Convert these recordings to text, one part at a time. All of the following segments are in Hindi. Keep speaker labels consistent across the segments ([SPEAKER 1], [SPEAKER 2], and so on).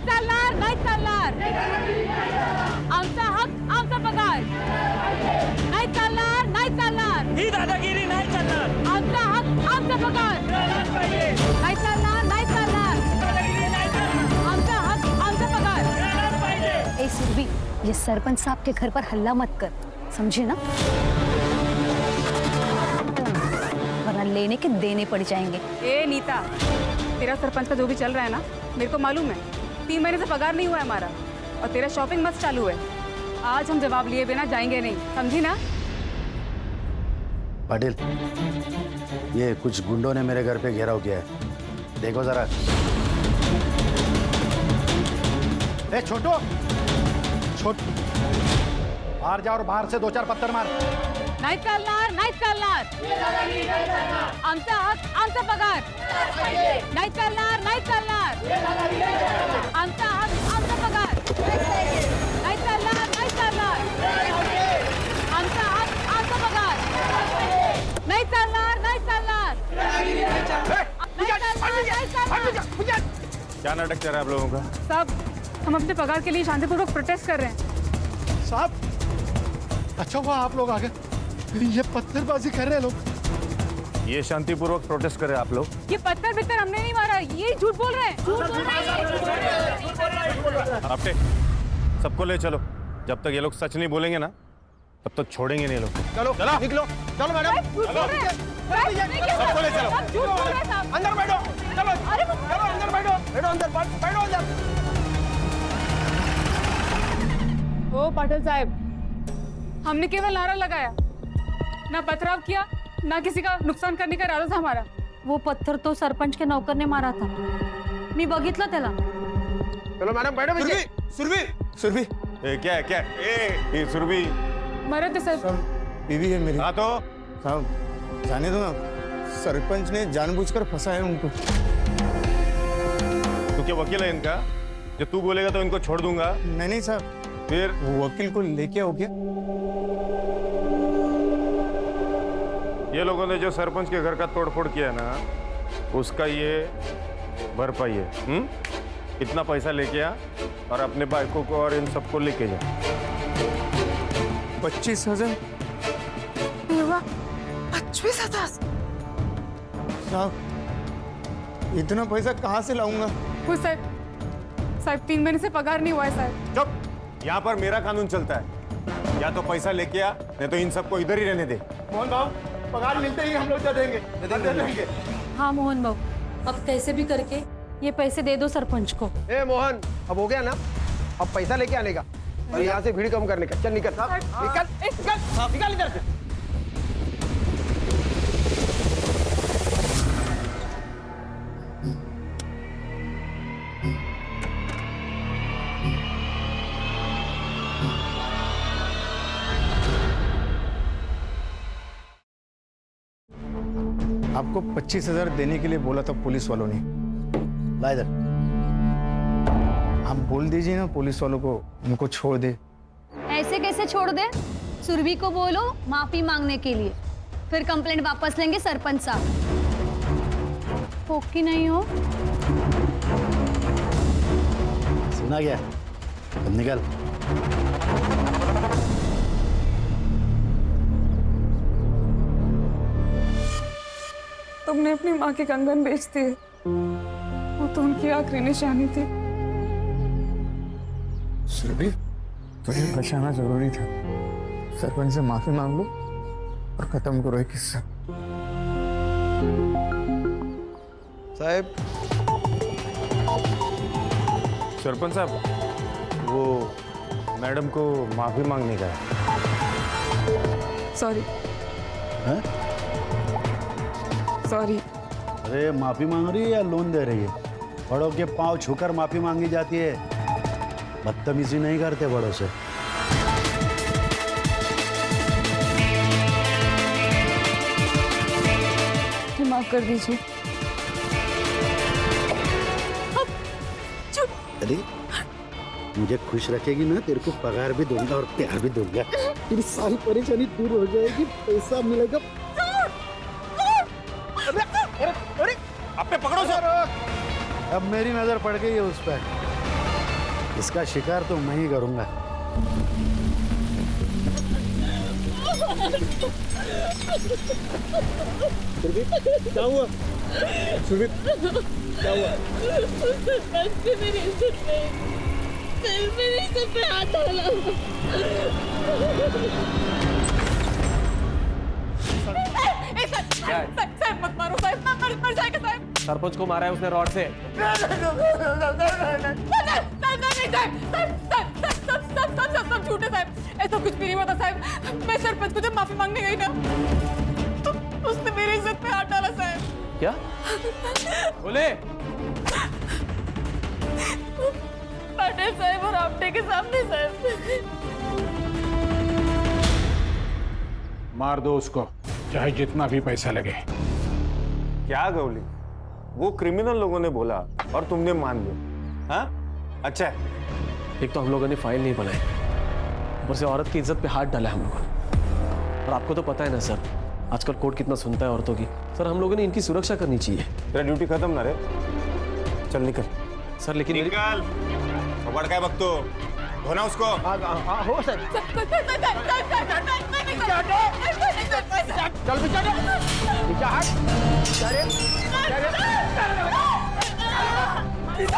[SPEAKER 1] चालणार, नाही चालणार. आमचा हक, आमचा पगार. नाही चालणार, नाही चालणार.
[SPEAKER 2] ही दादागिरी नाही चालणार.
[SPEAKER 1] आमचा हक, आमचा पगार. नाही चालणार, नाही चालणार. आमचा हक, आमचा पगार.
[SPEAKER 3] ए सुरभि, ये सरपंच साहब के घर पर हल्ला मत कर, समझे ना? वरना लेने के देने पड़ जाएंगे.
[SPEAKER 1] ए नीता, तेरा सरपंच का जो भी चल रहा है ना, मेरे को मालूम है. 3 महीने से पगार नहीं हुआ है हमारा, और तेरा शॉपिंग मस्त चालू है. आज हम जवाब लिए बिना जाएंगे नहीं, समझी ना?
[SPEAKER 4] पाटिल, ये कुछ गुंडों ने मेरे घर पे घेराव किया है, देखो जरा. ए छोटू, बाहर जा और बाहर से 2-4 पत्थर मार.
[SPEAKER 1] नाही चालणार, नाही चालणार. आमचा हक, आमचा पगार. नाही चालणार, नाही चालणार. आमचा हक, आमचा पगार. नाही चालणार, नाही चालणार. आमचा हक, आमचा पगार. नाही चालणार, नाही चालणार.
[SPEAKER 5] क्या नाटक चल रहा है आप लोगों का?
[SPEAKER 1] साहब, हम अपने पगार के लिए शांतिपूर्वक प्रोटेस्ट कर रहे हैं.
[SPEAKER 6] साहब, अच्छा हुआ आप लोग आ गए. ये पत्थरबाजी कर रहे हैं लोग.
[SPEAKER 5] ये शांतिपूर्वक प्रोटेस्ट कर रहे हैं आप लोग?
[SPEAKER 1] ये पत्थर बित्तर हमने नहीं मारा, ये झूठ बोल रहे हैं.
[SPEAKER 5] आपटे सबको ले चलो. जब तक ये लोग सच नहीं बोलेंगे ना, तब तक छोड़ेंगे नहीं ये लोग.
[SPEAKER 6] चलो निकलो. चलो मैडम,
[SPEAKER 1] झूठ बोल रहे हैं.
[SPEAKER 6] सबको ले चलो.
[SPEAKER 1] सब झूठ बोल रहे हैं साहब.
[SPEAKER 6] अंदर बैठो. चलो
[SPEAKER 1] अरे
[SPEAKER 6] चलो अंदर बैठो. बैठो अंदर. बैठो अंदर.
[SPEAKER 1] ओ पाटिल साहब, हमने केवल नारा लगाया, ना पथराव किया, ना किसी का नुकसान करने का इरादा था हमारा.
[SPEAKER 3] वो पत्थर तो सरपंच के नौकर ने मारा था, मी बघितलं त्याला.
[SPEAKER 6] चलो मैडम बैठो.
[SPEAKER 5] सुरभि, क्या है क्या है? ये सुरभि
[SPEAKER 1] मरे थे सर.
[SPEAKER 7] बीवी है मेरी.
[SPEAKER 5] हाँ तो
[SPEAKER 7] साहब जाने दो ना, सरपंच ने जानबूझकर फंसाया उनको.
[SPEAKER 5] तू क्या वकील है इनका? जब तू बोलेगा तो इनको छोड़ दूंगा.
[SPEAKER 7] नहीं साहब,
[SPEAKER 5] फिर
[SPEAKER 7] वो वकील को लेके आओ क्या?
[SPEAKER 5] ये लोगों ने जो सरपंच के घर का तोड़फोड़ किया ना, उसका ये भरपाई है. इतना पैसा लेके आ और अपने बाइकों को और इन सबको लेके जा.
[SPEAKER 7] 25,000.
[SPEAKER 1] 25,000.
[SPEAKER 7] साहब, इतना पैसा कहाँ से लाऊंगा?
[SPEAKER 1] साहब 3 महीने से पगार नहीं हुआ है साहब.
[SPEAKER 5] चुप. यहाँ पर मेरा कानून चलता है. या तो पैसा लेके आ, नहीं तो इन सबको इधर ही रहने दे.
[SPEAKER 6] मोहन बाबू, पगार मिलते ही हम लोग दे देंगे.
[SPEAKER 3] हाँ मोहन बाबू, अब कैसे भी करके ये पैसे दे दो सरपंच को.
[SPEAKER 8] ए मोहन, अब हो गया ना. अब पैसा लेके आने का और यहाँ से भीड़ कम करने का. चल निकल. निकल इधर से.
[SPEAKER 7] आपको 25,000 देने के लिए बोला था पुलिस वालों ने.
[SPEAKER 4] ला इधर.
[SPEAKER 7] आप बोल दीजिए ना पुलिस वालों को, उनको छोड़ दे.
[SPEAKER 3] ऐसे कैसे छोड़ दे? सुरभि को बोलो माफी मांगने के लिए, फिर कंप्लेंट वापस लेंगे सरपंच साहब. ओके नहीं हो?
[SPEAKER 4] सुना क्या? अब निकल.
[SPEAKER 1] तुमने अपनी माँ के कंगन बेच दिए, वो तो उनकी आखिरी निशानी थी.
[SPEAKER 7] सुरभि, तुम्हें बचाना जरूरी था. सरपंच से माफी मांग लो और खत्म करो ये किस्सा.
[SPEAKER 8] साहब,
[SPEAKER 5] सरपंच साहब, वो मैडम को माफी मांगने का है.
[SPEAKER 1] सॉरी.
[SPEAKER 4] हैं?
[SPEAKER 1] सॉरी.
[SPEAKER 4] अरे माफी मांग रही है या लोन दे रही है? बड़ों के पांव छूकर माफी मांगी जाती है, बदतमीजी नहीं करते बड़ों से.
[SPEAKER 1] माफ कर दीजिए.
[SPEAKER 4] अरे मुझे खुश रखेगी ना, तेरे को पगार भी दूंगा और प्यार भी दूंगा. तेरी सारी परेशानी दूर हो जाएगी, पैसा मिलेगा.
[SPEAKER 5] आप पे पकड़ो सर.
[SPEAKER 4] अब मेरी नजर पड़ गई है उस पर. इसका शिकार तो मैं ही करूंगा।
[SPEAKER 8] क्या हुआ सुरभि? क्या हुआ?
[SPEAKER 1] साहब मत मारो साहब, मर जाएगा साहब।
[SPEAKER 8] सरपंच को मारा है उसने रॉड से।
[SPEAKER 1] सब झूठे साहब, ऐसा कुछ भी नहीं हुआ था साहब। मैं सरपंच को जब माफी मांगने गई ना तो उसने मेरी इज्जत पे हाथ डाला साहब।
[SPEAKER 8] क्या बोले?
[SPEAKER 1] पटेल साहब और आपटे के सामने साहब।
[SPEAKER 6] मार दो उसको, चाहे जितना भी पैसा लगे।
[SPEAKER 5] क्या गौली, वो क्रिमिनल लोगों ने बोला और तुमने मान लिया? हाँ अच्छा है।
[SPEAKER 8] एक तो हम लोगों ने फाइल नहीं बनाई, ऊपर से औरत की इज्जत पे हाथ डाला हम लोगों ने। और आपको तो पता है ना सर, आजकल कोर्ट कितना सुनता है औरतों की। सर हम लोगों ने इनकी सुरक्षा करनी चाहिए।
[SPEAKER 5] तेरा ड्यूटी खत्म ना रे, चल निकल।
[SPEAKER 8] सर लेकिन
[SPEAKER 5] निकल, बड़ काय बघतो, धोना उसको।
[SPEAKER 8] हो सर। चल पीछे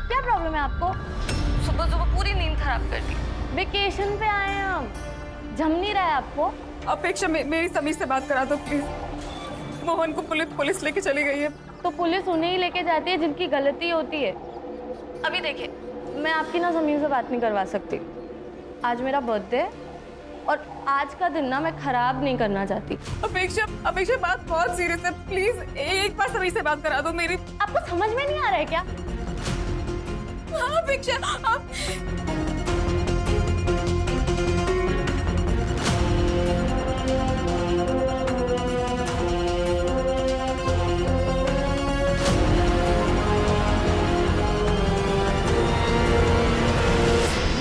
[SPEAKER 3] क्या प्रॉब्लम है आपको? सुबह सुबह पूरी नींद खराब कर दी। वेकेशन पे आए हैं हम, जम नहीं रहा है आपको?
[SPEAKER 1] अपेक्षा मेरी समीर से बात करा दो प्लीज। मोहन को पुलिस लेके चली गई है।
[SPEAKER 3] तो पुलिस उन्हें ही लेके जाती है जिनकी गलती होती है। अभी देखिए, मैं आपकी ना ज़मीन से बात नहीं करवा सकती। आज मेरा बर्थडे है और आज का दिन ना मैं खराब नहीं करना चाहती।
[SPEAKER 1] अपेक्षा बात बहुत सीरियस है, प्लीज एक बार समीर से बात करा दो मेरी।
[SPEAKER 3] आपको समझ में नहीं आ रहा है क्या?
[SPEAKER 1] हाँ अपेक्षा, आप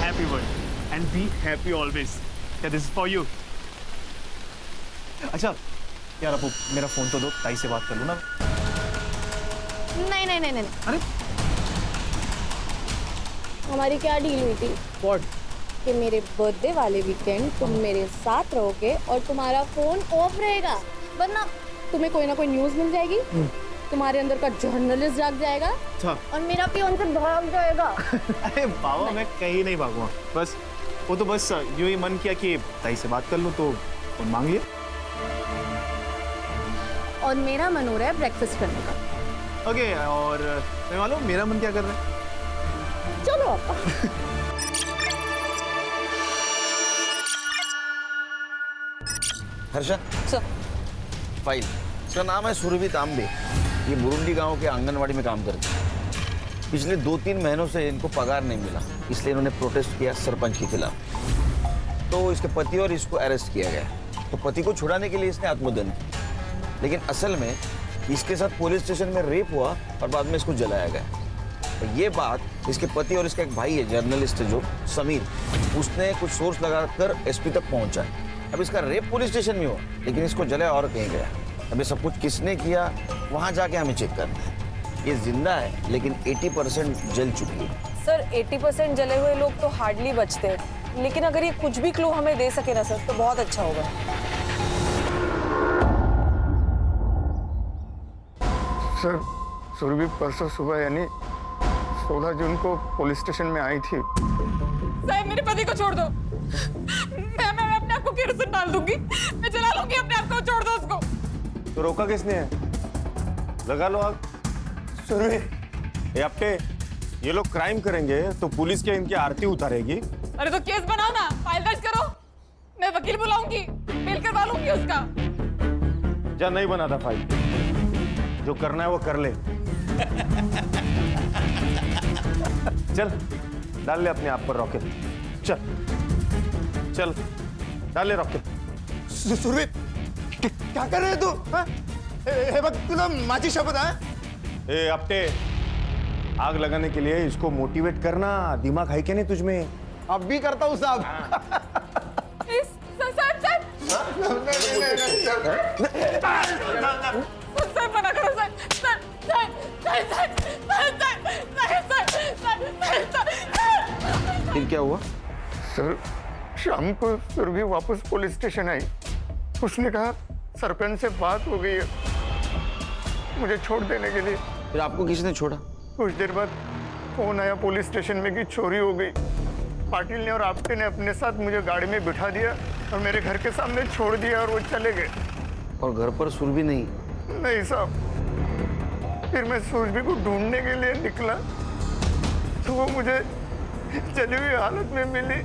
[SPEAKER 2] Happy birthday and be happy always. Yeah, this is for you. अच्छा यार, अब मेरा फोन तो दो, ताई से बात कर लूँ ना।
[SPEAKER 3] नहीं नहीं नहीं नहीं।
[SPEAKER 2] अरे
[SPEAKER 9] हमारी क्या डील हुई थी
[SPEAKER 8] व्हाट?
[SPEAKER 9] कि मेरे बर्थडे वाले वीकेंड तुम मेरे साथ रहोगे और तुम्हारा फोन ऑफ रहेगा, वरना तुम्हें कोई ना कोई न्यूज़ मिल जाएगी, तुम्हारे अंदर का जर्नलिस्ट जाग जाएगा और मेरा पियोन से भाग जाएगा।
[SPEAKER 2] अरे बाबा, मैं कहीं नहीं भागूंगा। बस वो तो बस यूं ही मन किया कि ताई से बात कर लूँ तो फोन मांग लिया।
[SPEAKER 9] और मेरा मन हो रहा है ब्रेकफास्ट करने का।
[SPEAKER 2] ओके, और मैं मालूम मेरा मन क्या कर रहा है?
[SPEAKER 9] चलो आपा।
[SPEAKER 10] Harsha sir, file. इसका नाम है सुरभि तांबे। ये बुरुंडी गांव के आंगनवाड़ी में काम करती है। पिछले 2-3 महीनों से इनको पगार नहीं मिला, इसलिए इन्होंने प्रोटेस्ट किया सरपंच के खिलाफ। तो इसके पति और इसको अरेस्ट किया गया। तो पति को छुड़ाने के लिए इसने आत्मदहन किया, लेकिन असल में इसके साथ पुलिस स्टेशन में रेप हुआ और बाद में इसको जलाया गया। तो ये बात इसके पति और इसका एक भाई है जर्नलिस्ट जो समीर, उसने कुछ सोर्स लगाकर एसपी तक पहुंचा। अब इसका रेप पुलिस स्टेशन में हुआ, लेकिन इसको जलाया और कहीं गया। अब ये सब कुछ किसने किया वहां जाके हमें चेक करना है। ये जिंदा है लेकिन 80% जल चुकी है।
[SPEAKER 11] सर 80% जले हुए लोग तो हार्डली बचते हैं, लेकिन अगर ये कुछ भी क्लू हमें दे सके ना सर तो बहुत अच्छा होगा।
[SPEAKER 7] सर, सुरभि परसों सुबह यानी 16 जून को पुलिस स्टेशन में आई थी।
[SPEAKER 1] साहब मेरे पति को छोड़ दो। मैं अपने आप को केरोसिन डाल दूंगी, मैं जला लूंगी अपने आप को, छोड़ दो उसको।
[SPEAKER 5] तो रोका किसने है? लगा लो आग। सुरभि, ये अपने ये लोग क्राइम करेंगे तो पुलिस क्या इनकी आरती उतारेगी?
[SPEAKER 1] अरे तो केस बनाओ ना, फाइल दर्ज करो, मैं वकील बुलाऊंगी, मेल करवा लूंगी उसका।
[SPEAKER 5] जा, नहीं बना था फाइल, जो करना है वो कर ले। चल डाल ले अपने आप पर रॉकेट, चल चल डाल ले रॉकेट।
[SPEAKER 10] सुरभि क्या कर रहे हो तू?
[SPEAKER 2] हे बघ तुला माझी शपथ आहे.
[SPEAKER 5] ए अपटे, आग लगाने के लिए इसको मोटिवेट करना. दिमाग है क्या नहीं तुझमें?
[SPEAKER 10] अब भी करता हूँ साहब.
[SPEAKER 11] सर मना करो सर.
[SPEAKER 10] फिर क्या हुआ?
[SPEAKER 7] सर शाम को सुरभि वापस पुलिस स्टेशन आई. उसने कहा सरपंच से बात हो गई है मुझे छोड़ देने के लिए.
[SPEAKER 10] फिर आपको किसने छोड़ा?
[SPEAKER 7] कुछ देर बाद फोन आया पुलिस स्टेशन में कि चोरी हो गई. पाटिल ने और आपटे ने अपने साथ मुझे गाड़ी में बिठा दिया और मेरे घर के सामने छोड़ दिया और वो चले गए.
[SPEAKER 10] और घर पर सुरभि नहीं?
[SPEAKER 7] नहीं साहब. फिर मैं सुरभि को ढूंढने के लिए निकला तो वो मुझे जली हुई हालत में मिली.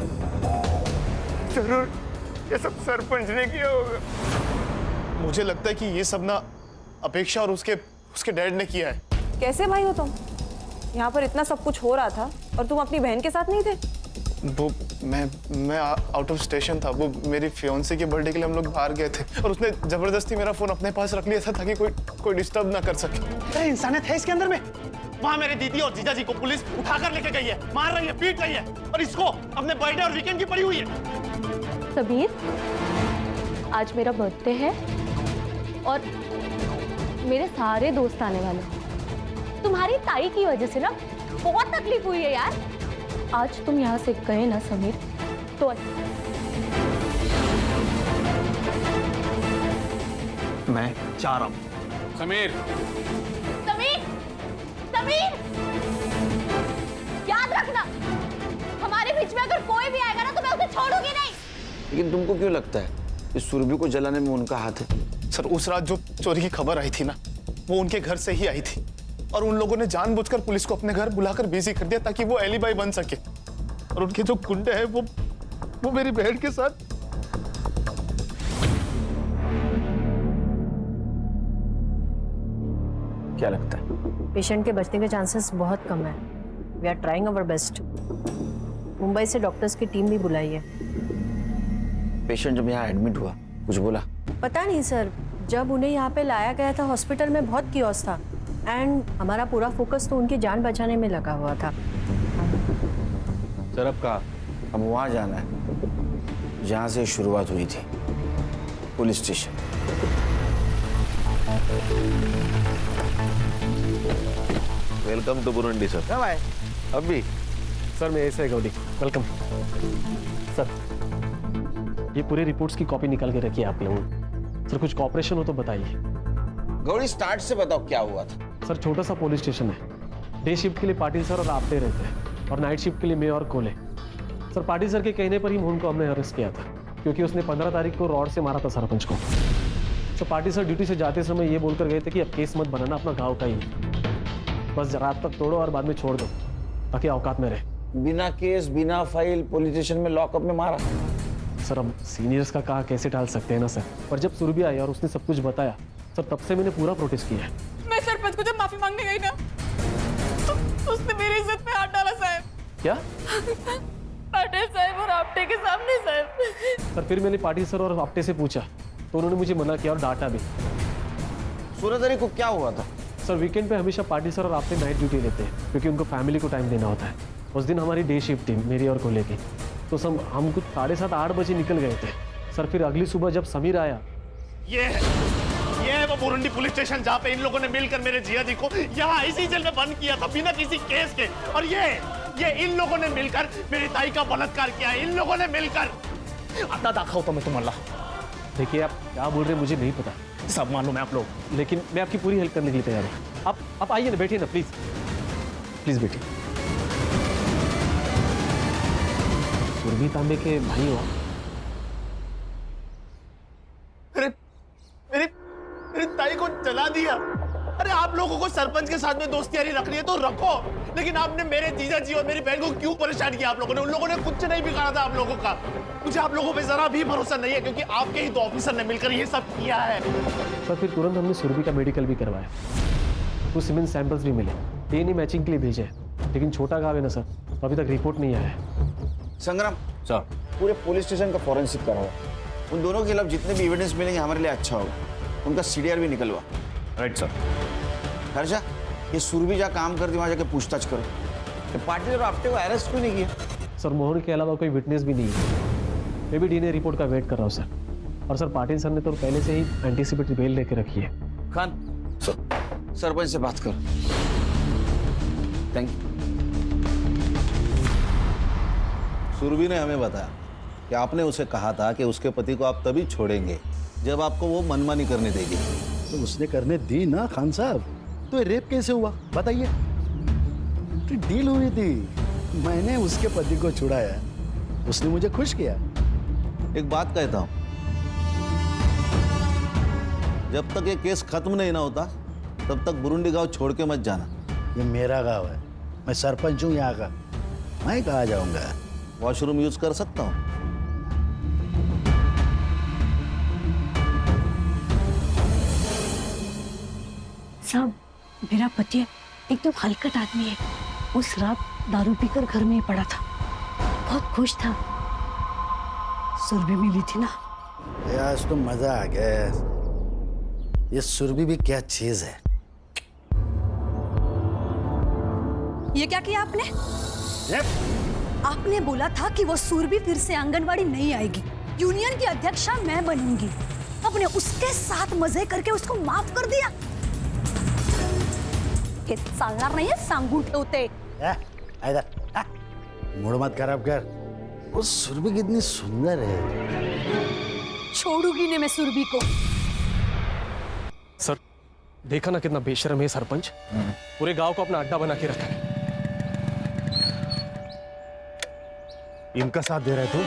[SPEAKER 7] जरूर ये सब सरपंच ने किया होगा.
[SPEAKER 2] मुझे लगता है कि ये सब ना अपेक्षा और उसके डैड ने किया है.
[SPEAKER 11] कैसे भाई हो तुम? यहाँ पर इतना सब कुछ हो रहा था और तुम अपनी बहन के साथ नहीं थे?
[SPEAKER 2] वो मैं आउट ऑफ स्टेशन था. वो मेरी फियोन्से के बर्थडे के लिए हम लोग बाहर गए थे और उसने जबरदस्ती मेरा फोन अपने पास रख लिया था ताकि कोई डिस्टर्ब ना कर सके.
[SPEAKER 6] अरे इंसानियत है इसके अंदर में. वहाँ मेरे दीदी और जीजा जी को पुलिस उठाकर लेके गई है, मार रही है, पीट रही है और इसको अपने बर्थडे और वीकेंड की पड़ी हुई है.
[SPEAKER 3] समीर, आज मेरा बर्थडे है और मेरे सारे दोस्त आने वाले हैं. तुम्हारी ताई की वजह से ना बहुत तकलीफ हुई है यार. आज तुम यहाँ से गए ना समीर तो
[SPEAKER 6] मैं चाह रहा हूँ.
[SPEAKER 8] समीर,
[SPEAKER 3] समीर, समीर, याद रखना हमारे बीच में अगर कोई भी आएगा ना तो मैं उसे छोड़ूंगी नहीं.
[SPEAKER 10] लेकिन तुमको क्यों लगता है कि सुरभि को जलाने में उनका हाथ है?
[SPEAKER 2] सर उस रात जो चोरी की खबर आई थी ना वो उनके घर से ही आई थी और उन लोगों ने जानबूझकर पुलिस को अपने घर बुलाकर बिजी कर दिया ताकि वो एलिबाई बन सके. और उनके जो गुंडे हैं वो मेरी बहन के साथ.
[SPEAKER 10] क्या लगता है?
[SPEAKER 12] पेशेंट के बचने के चांसेस बहुत कम है. We are trying our best. Mumbai से डॉक्टर्स की टीम भी बुलाई है.
[SPEAKER 10] पेशेंट जब यहाँ एडमिट हुआ कुछ बोला?
[SPEAKER 12] पता नहीं सर, जब उन्हें यहाँ पे लाया गया था हॉस्पिटल में बहुत कियोस था एंड हमारा पूरा फोकस तो उनकी जान बचाने में लगा हुआ था.
[SPEAKER 10] सर अब कहा? अब वहाँ जाना है जहाँ से शुरुआत हुई थी, police station.
[SPEAKER 5] Welcome to Burundi sir.
[SPEAKER 10] कब आए?
[SPEAKER 5] अभी
[SPEAKER 8] सर मैं ऐसे गौली. Welcome sir. ये पूरी रिपोर्ट्स की कॉपी निकाल के रखिए आप लोगों. सर कुछ कॉपरेशन हो तो बताइए.
[SPEAKER 10] गौरी स्टार्ट से बताओ क्या हुआ था.
[SPEAKER 8] सर छोटा सा पुलिस स्टेशन है. डे शिफ्ट के लिए पाटिल सर और आपटे रहते हैं और नाइट शिफ्ट के लिए मैं और कोले. सर पाटिल सर के कहने पर ही मोहन को हमने अरेस्ट किया था क्योंकि उसने 15 तारीख को रॉड से मारा था सरपंच को. सर पाटिल सर ड्यूटी से जाते समय ये बोलकर गए थे कि अब केस मत बनाना, अपना गाँव का ही, बस रात तक तोड़ो और बाद में छोड़ दो ताकि औकात में रहे.
[SPEAKER 10] बिना केस बिना फाइल पुलिस स्टेशन में लॉकअप में मारा.
[SPEAKER 8] सर हम सीनियर्स का कहा कैसे टाल सकते हैं ना सर. पर जब सुरभि आई और उसने सब कुछ बताया सर तब से मैंने पूरा प्रोटेस्ट किया है.
[SPEAKER 11] मैं सरपंच को जब माफी मांगने गई ना तो उसने मेरी इज्जत पे हाथ डाला साहब.
[SPEAKER 8] क्या?
[SPEAKER 3] पाटिल साहब और आपटे के सामने साहब.
[SPEAKER 8] सर फिर मैंने पाटिल सर और आपटे से पूछा तो उन्होंने मुझे मना किया और डांटा भी.
[SPEAKER 10] 16 तारीख को क्या हुआ था?
[SPEAKER 8] सर वीकेंड पे हमेशा पाटिल सर और आपटे नाइट ड्यूटी लेते हैं क्योंकि उनको फैमिली को टाइम देना होता है. उस दिन हमारी डे शिफ्ट थी मेरी और कोले की. तो हम कुछ 7:30-8 बजे निकल गए थे. सर फिर अगली सुबह जब समीर आया,
[SPEAKER 6] ये है वो बुरुंडी पुलिस स्टेशन जहाँ पे इन लोगों ने मिलकर मेरे जिया जी को यहाँ इसी जेल में बंद किया था बिना किसी केस के. और ये इन लोगों ने मिलकर मेरी ताई का बलात्कार किया है. इन लोगों ने मिलकर. आता दाखवतो मैं तुम्हाला.
[SPEAKER 8] देखिए आप क्या बोल रहे हैं मुझे नहीं पता.
[SPEAKER 6] सब मालूम है आप लोग.
[SPEAKER 8] लेकिन मैं आपकी पूरी हेल्प करने के लिए तैयार हूँ. आप आइए ना, बैठिए ना प्लीज. प्लीज बैठिए. सुरभि तांबे के भाई हो?
[SPEAKER 6] मेरी ताई को जला दिया. अरे आप लोगों को सरपंच के साथ में दोस्ती यारी रखनी है तो रखो, लेकिन आपने मेरे जीजा जी और मेरी बहन को क्यों परेशान किया? आप लोगों ने, उन लोगों ने कुछ नहीं बिगाड़ा था आप लोगों का. मुझे आप लोगों पे जरा भी भरोसा नहीं है क्योंकि आपके ही 2 ऑफिसर ने मिलकर ये सब किया है.
[SPEAKER 8] सर फिर तुरंत हमने सुरभि का मेडिकल भी करवाया. कुछ सीमेंट सैंपल्स भी मिले, डीएनए मैचिंग के लिए भेजे, लेकिन छोटा गाँव है ना सर, तो अभी तक रिपोर्ट नहीं आया है.
[SPEAKER 10] संग्राम सर, पूरे पुलिस स्टेशन का फॉरेंसिक कराओ. उन दोनों के खिलाफ जितने भी एविडेंस मिलेंगे हमारे लिए अच्छा होगा. उनका सीडीआर भी निकलवा.
[SPEAKER 5] Right sir.
[SPEAKER 10] हर्षा, ये सुरभि जहाँ काम करती वहाँ जाके पूछताछ करो। ये पाटिल और आपटे को अरेस्ट क्यों नहीं किया?
[SPEAKER 8] सर मोहन के अलावा कोई विटनेस भी नहीं है। मैं भी डीएनए रिपोर्ट का वेट कर रहा हूँ सर। और सर पाटिल सर ने तो पहले से ही एंटीसिपेटरी बेल लेके रखी है।
[SPEAKER 10] खान, सरपंच से बात कर। Thank you.
[SPEAKER 13] सुरभि ने हमें बताया कि आपने उसे कहा था कि उसके पति को आप तभी छोड़ेंगे जब आपको वो मनमानी करने देगी।
[SPEAKER 4] तो उसने करने दी ना खान साहब। तो ये रेप कैसे हुआ बताइए? तो डील हुई थी, मैंने उसके पति को छुड़ाया, उसने मुझे खुश किया।
[SPEAKER 13] एक बात कहता हूं, जब तक ये केस खत्म नहीं ना होता तब तक बुरुंडी गांव छोड़ के मत जाना।
[SPEAKER 4] ये मेरा गांव है, मैं सरपंच हूँ यहाँ का, मैं कहाँ जाऊंगा?
[SPEAKER 13] वॉशरूम यूज कर सकता हूँ?
[SPEAKER 12] साहब, मेरा पति एकदम हलकट आदमी है। उस रात दारू पीकर घर में ही पड़ा था, बहुत खुश था। सुरभि मिली थी ना।
[SPEAKER 4] आज तो मजा आ गया। ये सुरभि भी क्या चीज है।
[SPEAKER 12] ये क्या किया आपने? आपने बोला था कि वो सुरभि फिर से आंगनवाड़ी नहीं आएगी, यूनियन की अध्यक्षा मैं बनूंगी। आपने उसके साथ मजे करके उसको माफ कर दिया। हे चालणार नाहीये, सांगून ठेवते।
[SPEAKER 4] मूड मत खराब कर। वो सुरभि कितनी सुंदर है।
[SPEAKER 12] छोड़ूंगी नहीं मैं सुरभि को।
[SPEAKER 8] सर देखा ना कितना बेशर्म है सरपंच, पूरे गांव को अपना अड्डा बना के रखा है।
[SPEAKER 5] इनका साथ दे रहे तू?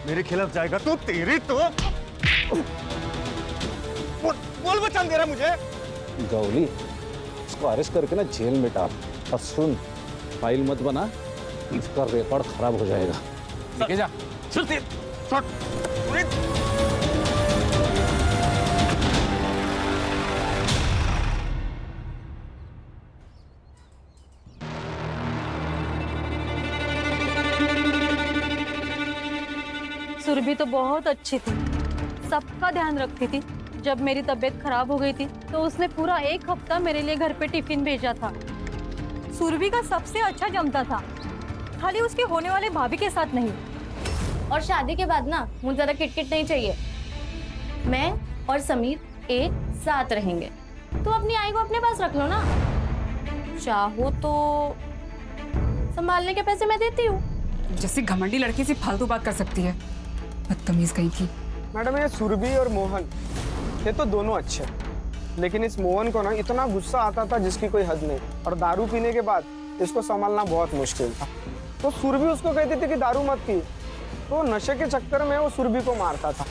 [SPEAKER 5] मेरे खिलाफ जाएगा तो तेरी तो बोल बचान दे रहा मुझे।
[SPEAKER 13] गौली, इसको अरेस्ट करके ना जेल में डाल। और सुन, फाइल मत बना, इसका रिकॉर्ड खराब हो जाएगा।
[SPEAKER 5] लेके जा।
[SPEAKER 3] सुरभि तो बहुत अच्छी थी, सबका ध्यान रखती थी। जब मेरी तबीयत खराब हो गई थी तो उसने पूरा 1 हफ्ता मेरे लिए घर पे टिफिन भेजा था।
[SPEAKER 12] सुरभि का सबसे अच्छा जमता था, खाली उसके होने वाले भाभी के साथ नहीं।
[SPEAKER 3] और शादी के बाद ना मुझे ज्यादा किटकिट नहीं चाहिए। मैं और समीर एक साथ रहेंगे। तो अपनी आई को अपने पास रख लो ना, चाहो तो संभालने के पैसे मैं देती हूँ।
[SPEAKER 1] जैसे घमंडी लड़की से फालतू बात कर सकती है, बदतमीज कहीं की।
[SPEAKER 14] मैडम, ये सुरभि और मोहन ये तो दोनों अच्छे, लेकिन इस मोहन को ना इतना गुस्सा आता था जिसकी कोई हद नहीं। और दारू पीने के बाद इसको संभालना बहुत मुश्किल था। तो सुरभि उसको कहती थी कि दारू मत पी, तो नशे के चक्कर में वो सुरभि को मारता था।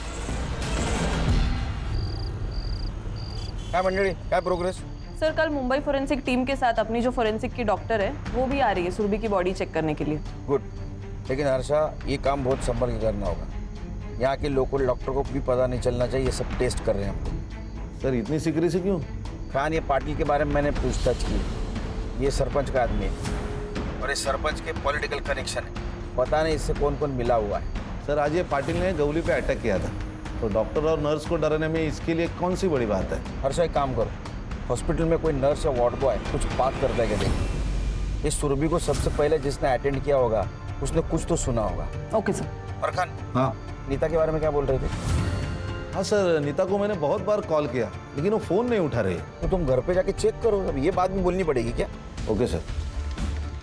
[SPEAKER 10] क्या मंडली, क्या प्रोग्रेस?
[SPEAKER 11] सर कल मुंबई फोरेंसिक टीम के साथ अपनी जो फोरेंसिक की डॉक्टर है वो भी आ रही है सुरभि की बॉडी चेक करने के लिए।
[SPEAKER 10] गुड, लेकिन हर्षा ये काम बहुत संभल के करना होगा। यहाँ के लोकल डॉक्टर को भी पता नहीं चलना चाहिए ये सब टेस्ट कर रहे हैं हम।
[SPEAKER 13] सर इतनी सीक्रेसी क्यों?
[SPEAKER 10] खान, ये पाटिल के बारे में मैंने पूछताछ की। ये सरपंच का आदमी है और ये सरपंच के पॉलिटिकल कनेक्शन है। पता नहीं इससे कौन कौन मिला हुआ है।
[SPEAKER 13] सर आज ये पाटिल ने गौली पे अटैक किया था, तो डॉक्टर और नर्स को डराने में इसके लिए कौन सी बड़ी बात है?
[SPEAKER 10] हर्षा एक काम करो, हॉस्पिटल में कोई नर्स या वार्ड बॉय कुछ बात करता है क्या देखिए। इस सुरभि को सबसे पहले जिसने अटेंड किया होगा उसने कुछ तो सुना होगा।
[SPEAKER 11] Okay sir.
[SPEAKER 10] और खान,
[SPEAKER 13] हाँ
[SPEAKER 10] नीता के बारे में क्या बोल रहे थे?
[SPEAKER 13] हाँ सर, नीता को मैंने बहुत बार कॉल किया लेकिन वो फोन नहीं उठा रही।
[SPEAKER 10] तो तुम घर पे जाके चेक करो, अब ये बात भी बोलनी पड़ेगी क्या?
[SPEAKER 13] Okay sir.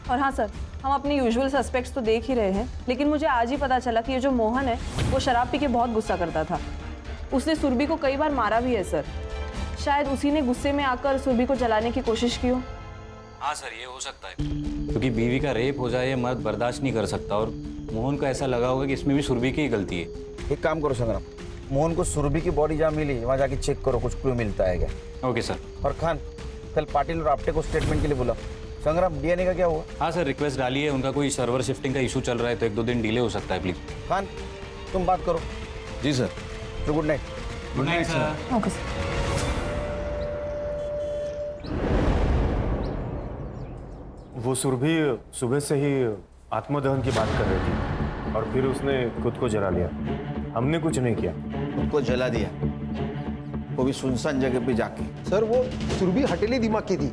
[SPEAKER 11] और हाँ सर, हम अपने यूजुअल सस्पेक्ट्स तो देख ही रहे हैं, लेकिन मुझे आज ही पता चला कि ये जो मोहन है वो शराब पी के बहुत गुस्सा करता था। उसने सुरभि को कई बार मारा भी है सर। शायद उसी ने गुस्से में आकर सुरभि को जलाने की कोशिश की हो।
[SPEAKER 15] हाँ सर, ये हो सकता है, क्योंकि बीवी का रेप हो जाए ये मर्द बर्दाश्त नहीं कर सकता। और मोहन को ऐसा लगा होगा कि इसमें भी सुरभि की ही गलती है।
[SPEAKER 10] एक काम करो संग्राम, मोहन को सुरभि की बॉडी जहाँ मिली वहाँ जाके चेक करो, कुछ क्लू मिलता है क्या।
[SPEAKER 15] Okay sir.
[SPEAKER 10] और खान, कल पाटिल और आपटे को स्टेटमेंट के लिए बुलाओ। संग्राम, डीएनए का क्या हुआ?
[SPEAKER 15] हाँ सर, रिक्वेस्ट डाली है, उनका कोई सर्वर शिफ्टिंग का इशू चल रहा है तो 1-2 दिन डिले हो सकता है। प्लीज
[SPEAKER 10] खान तुम बात करो।
[SPEAKER 13] जी सर।
[SPEAKER 10] तो good night.
[SPEAKER 15] Good night sir.
[SPEAKER 11] Okay sir.
[SPEAKER 5] वो सुरभि सुबह से ही आत्मदहन की बात कर रही थी और फिर उसने खुद को जला लिया। हमने कुछ नहीं किया।
[SPEAKER 10] खुद को जला दिया? वो भी सुनसान जगह पे जाके।
[SPEAKER 14] सर वो सुरभि हटेली दिमाग की थी,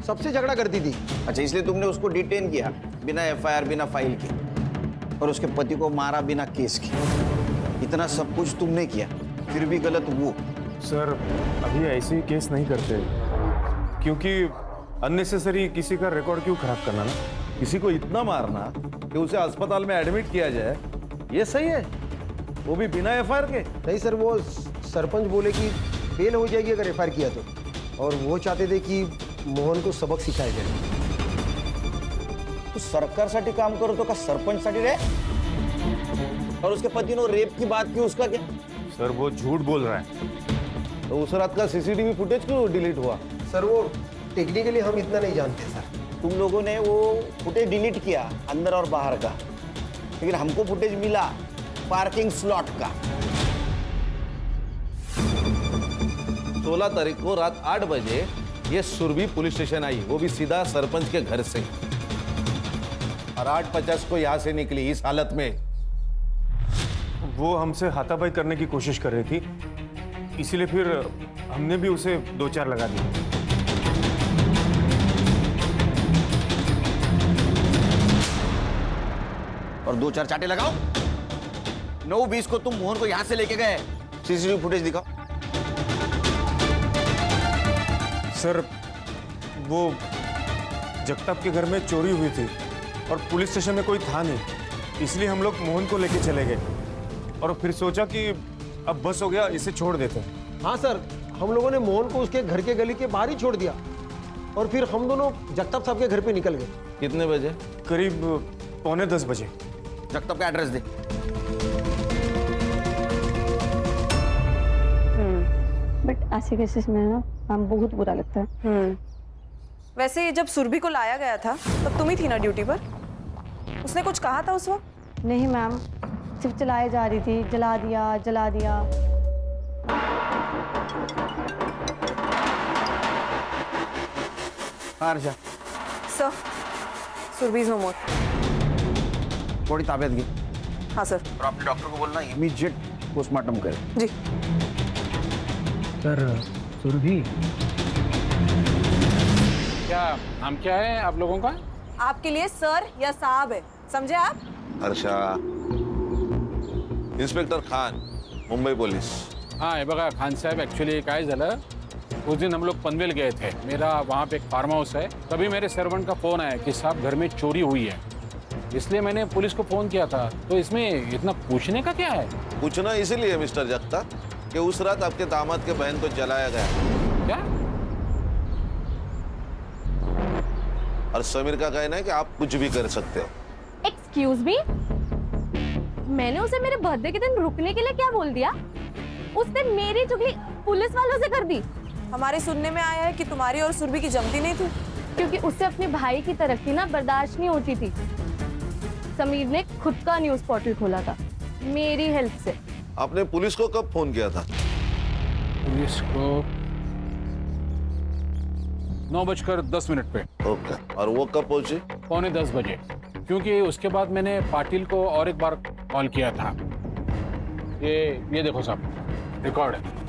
[SPEAKER 14] सबसे झगड़ा करती थी।
[SPEAKER 10] अच्छा, इसलिए तुमने उसको डिटेन किया बिना एफआईआर, बिना फाइल के, और उसके पति को मारा बिना केस के। इतना सब कुछ तुमने किया, फिर भी गलत वो।
[SPEAKER 5] सर अभी ऐसे केस नहीं करते, क्योंकि अननेसेसरी किसी का रिकॉर्ड क्यों खराब करना ना।
[SPEAKER 13] किसी को इतना मारना कि उसे अस्पताल में एडमिट किया जाए, ये सही है? वो भी बिना एफआईआर के?
[SPEAKER 14] नहीं सर, वो सरपंच बोले कि फेल हो जाएगी अगर एफआईआर किया तो, और वो चाहते थे कि मोहन को सबक सिखाया जाए।
[SPEAKER 10] तू सरकारसाठी काम करतो का सरपंचसाठी रे? और उसके पति ने रेप की बात की, उसका क्या?
[SPEAKER 5] सर वो झूठ बोल रहा है।
[SPEAKER 13] तो उस रात का सीसीटीवी फुटेज क्यों डिलीट हुआ?
[SPEAKER 14] सर वो टेक्निकली हम इतना नहीं जानते सर।
[SPEAKER 10] तुम लोगों ने वो फुटेज डिलीट किया अंदर और बाहर का, लेकिन हमको फुटेज मिला पार्किंग स्लॉट का।
[SPEAKER 13] 16 तारीख को रात 8 बजे ये सुरभि पुलिस स्टेशन आई, वो भी सीधा सरपंच के घर से, और 8:50 को यहां से निकली इस हालत में।
[SPEAKER 5] वो हमसे हाथापाई करने की कोशिश कर रही थी, इसीलिए फिर हमने भी उसे 2-4 लगा दिए।
[SPEAKER 10] और 2-4 चाटे लगाओ। 9:20 को तुम मोहन को यहां से लेके गए, सीसीटीवी फुटेज दिखाओ।
[SPEAKER 5] सर वो जगताप के घर में चोरी हुई थी और पुलिस स्टेशन में कोई था नहीं, इसलिए हम लोग मोहन को लेके चले गए और फिर सोचा कि अब बस हो गया, इसे छोड़ देते हैं।
[SPEAKER 14] हाँ सर, हम लोगों ने मोहन को उसके घर के गली के बाहर ही छोड़ दिया, और फिर हम दोनों जगताप साहब के घर पे निकल गए।
[SPEAKER 13] कितने बजे?
[SPEAKER 5] करीब 9:45 बजे।
[SPEAKER 10] जगताप का एड्रेस दे।
[SPEAKER 12] बट ऐसे केसेस में ना मैम बहुत बुरा लगता है।
[SPEAKER 11] वैसे जब सुरभि को लाया गया था तब तुम ही थी ना ड्यूटी पर? उसने कुछ कहा था उस वक्त?
[SPEAKER 12] नहीं मैम, सिर्फ चलाए जा रही थी, जला दिया जला दिया।
[SPEAKER 10] आरजा
[SPEAKER 11] सर, सुरभि इज नो मोर।
[SPEAKER 10] थोड़ी ताबियत की।
[SPEAKER 11] हाँ सर।
[SPEAKER 10] और अपने डॉक्टर को बोलना इमीडिएट पोस्टमार्टम करे।
[SPEAKER 11] जी
[SPEAKER 8] सर। सुरभि
[SPEAKER 13] क्या नाम क्या है आप लोगों का?
[SPEAKER 11] आपके लिए सर या साहब है, समझे आप?
[SPEAKER 16] Harsha, inspector Khan, Mumbai police.
[SPEAKER 13] हाँ हे बघा खान साहब, ॲक्च्युली काय झालं, उस दिन हम लोग पनवेल गए थे, मेरा वहाँ पे एक फार्म हाउस है, तभी मेरे सर्वेंट का फ़ोन आया कि साहब घर में चोरी हुई है, इसलिए मैंने पुलिस को फ़ोन किया था। तो इसमें इतना पूछने का क्या है?
[SPEAKER 16] पूछना इसीलिए मिस्टर जगताप कि उस रात आपके दामाद के बहन को जलाया गया।
[SPEAKER 13] क्या?
[SPEAKER 16] और समीर का कहना है कि आप कुछ भी कर सकते हो।
[SPEAKER 3] एक्सक्यूज मी, मैंने उसे मेरे बर्थडे के दिन रुकने के लिए क्या बोल दिया? उसने मेरी चुगली पुलिस वालों से कर दी।
[SPEAKER 11] हमारे सुनने में आया है कि तुम्हारी और सुरभि की जमती नहीं थी,
[SPEAKER 3] क्योंकि उससे अपने भाई की तरक्की ना बर्दाश्त नहीं होती थी। समीर ने खुद का न्यूज पोर्टल खोला था मेरी हेल्प से।
[SPEAKER 16] आपने पुलिस को कब फोन किया था?
[SPEAKER 13] पुलिस को 9:10 पे।
[SPEAKER 16] ओके, और वो कब पहुंची?
[SPEAKER 13] 9:45 बजे, क्योंकि उसके बाद मैंने पाटिल को और एक बार कॉल किया था। ये देखो साहब, रिकॉर्ड है।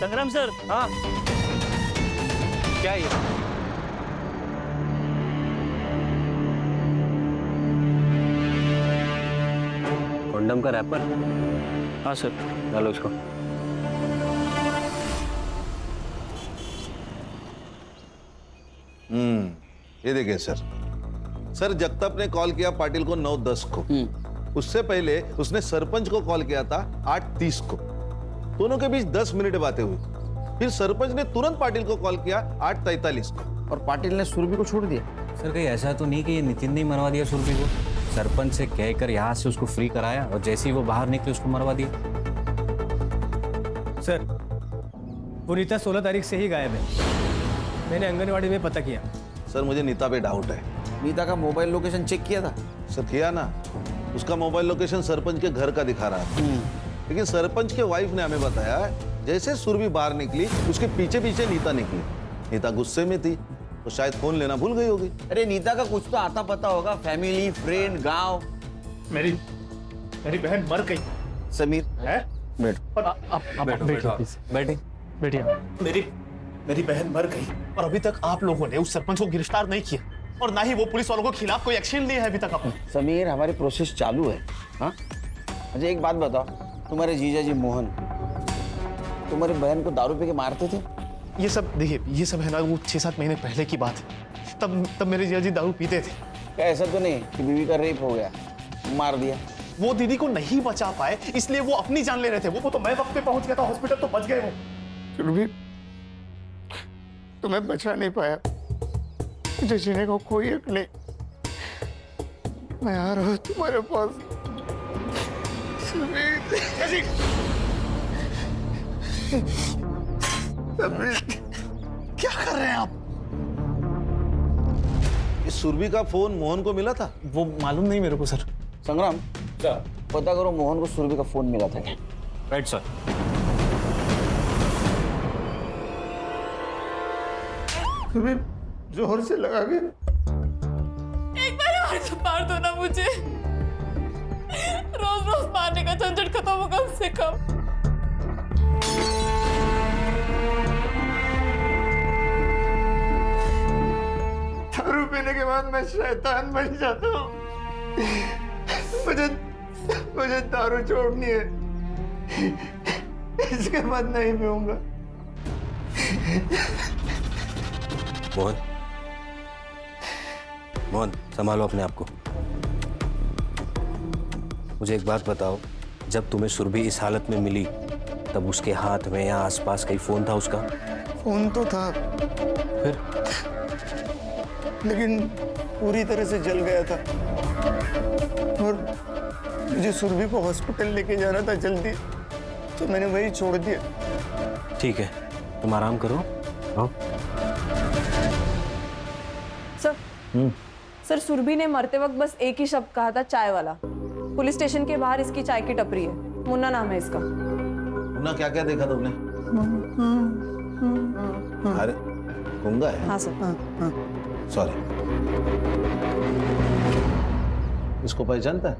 [SPEAKER 17] संग्राम सर। हाँ क्या ये?
[SPEAKER 15] कंडम का रैपर?
[SPEAKER 17] हाँ सर।
[SPEAKER 15] डालो इसको।
[SPEAKER 16] ये देखिए सर, जगताप ने कॉल किया पाटिल को 9:10 को। उससे पहले उसने सरपंच को कॉल किया था 8:30 को। दोनों के बीच 10 मिनट बातें हुई। फिर सरपंच ने तुरंत पाटिल को कॉल किया 8:43 को।
[SPEAKER 10] और पाटिल ने सुरभि को छोड़ दिया।
[SPEAKER 15] सर कहीं ऐसा तो नहीं कि ये नितिन ने ही मरवा दिया सुरभि को? सरपंच से कहकर यहाँ से उसको फ्री कराया और जैसे ही वो बाहर निकले उसको मरवा दिया।
[SPEAKER 17] सर पुनीता 16 तारीख से ही गायब है, मैंने आंगनवाड़ी में पता किया।
[SPEAKER 16] सर मुझे नीता पे डाउट है।
[SPEAKER 10] नीता का मोबाइल लोकेशन चेक किया था?
[SPEAKER 16] सर किया ना, उसका मोबाइल लोकेशन सरपंच के घर का दिखा रहा था, लेकिन सरपंच के वाइफ ने हमें बताया जैसे सुरभि बाहर निकली उसके पीछे पीछे नीता निकली। नीता गुस्से में थी तो शायद फोन लेना भूल गई होगी।
[SPEAKER 10] अरे नीता का कुछ तो आता पता होगा, फैमिली, फ्रेंड, गांव।
[SPEAKER 6] मेरी बहन मर गई।
[SPEAKER 10] समीर
[SPEAKER 6] है?
[SPEAKER 10] बैठो।
[SPEAKER 6] और आप
[SPEAKER 8] बैठे बैठिए।
[SPEAKER 6] मेरी बहन मर गई और अभी तक आप लोगों ने उस सरपंच को गिरफ्तार नहीं किया और ना ही वो पुलिस वालों के खिलाफ कोई एक्शन लिया है अभी तक आपने।
[SPEAKER 10] समीर, हमारी प्रोसेस चालू है। हाँ, मुझे एक बात बताओ, तुम्हारे जीजा जी मोहन तुम्हारी बहन को दारू पी के मारते थे?
[SPEAKER 6] ये सब देखिए, ये सब है ना वो 6-7 महीने पहले की बात है। तब मेरे जीजा जी दारू पीते थे।
[SPEAKER 10] क्या ऐसा तो नहीं कि बीवी का रेप हो गया, मार दिया?
[SPEAKER 6] वो दीदी को नहीं बचा पाए इसलिए वो अपनी जान ले रहे थे। वो तो मैं वक्त पे पहुंच गया था हॉस्पिटल, तो बच गए वो।
[SPEAKER 7] फिर भी तुम्हें बचा नहीं पाया, मुझे जीने को कोई हक नहीं। मैं आ रहा हूँ तुम्हारे पास।
[SPEAKER 6] क्या कर रहे हैं आप?
[SPEAKER 16] इस सुरभि का फोन मोहन को मिला था?
[SPEAKER 6] वो मालूम नहीं मेरे को सर।
[SPEAKER 10] संग्राम, पता करो मोहन को सुरभि का फोन मिला था क्या?
[SPEAKER 15] Right sir.
[SPEAKER 7] जोर से लगा के
[SPEAKER 3] एक बार और तो मार दो ना मुझे। रोज रोज मारने का झंझट खत्म हो कम से कम।
[SPEAKER 7] दारू पीने के बाद मैं शैतान बन जाता हूँ। मुझे दारू छोड़नी है, इसके बाद नहीं पीऊंगा।
[SPEAKER 15] मोहन, संभालो अपने आप को। मुझे एक बात बताओ, जब तुम्हें सुरभि इस हालत में मिली तब उसके हाथ में या आसपास कहीं फोन था उसका?
[SPEAKER 7] फोन तो था,
[SPEAKER 15] फिर?
[SPEAKER 7] लेकिन पूरी तरह से जल गया था और मुझे सुरभि को हॉस्पिटल लेके जाना था जल्दी, तो मैंने वही छोड़ दिया।
[SPEAKER 15] ठीक है, तुम आराम करो। आओ।
[SPEAKER 11] सर, सुरभि ने मरते वक्त बस एक ही शब्द कहा था, चाय वाला। पुलिस स्टेशन के बाहर इसकी चाय की टपरी है, मुन्ना नाम है इसका।
[SPEAKER 16] मुन्ना, क्या क्या देखा तुमने? अरे गूंगा है?
[SPEAKER 11] हाँ सर।
[SPEAKER 16] सॉरी। इसको पहचानता है?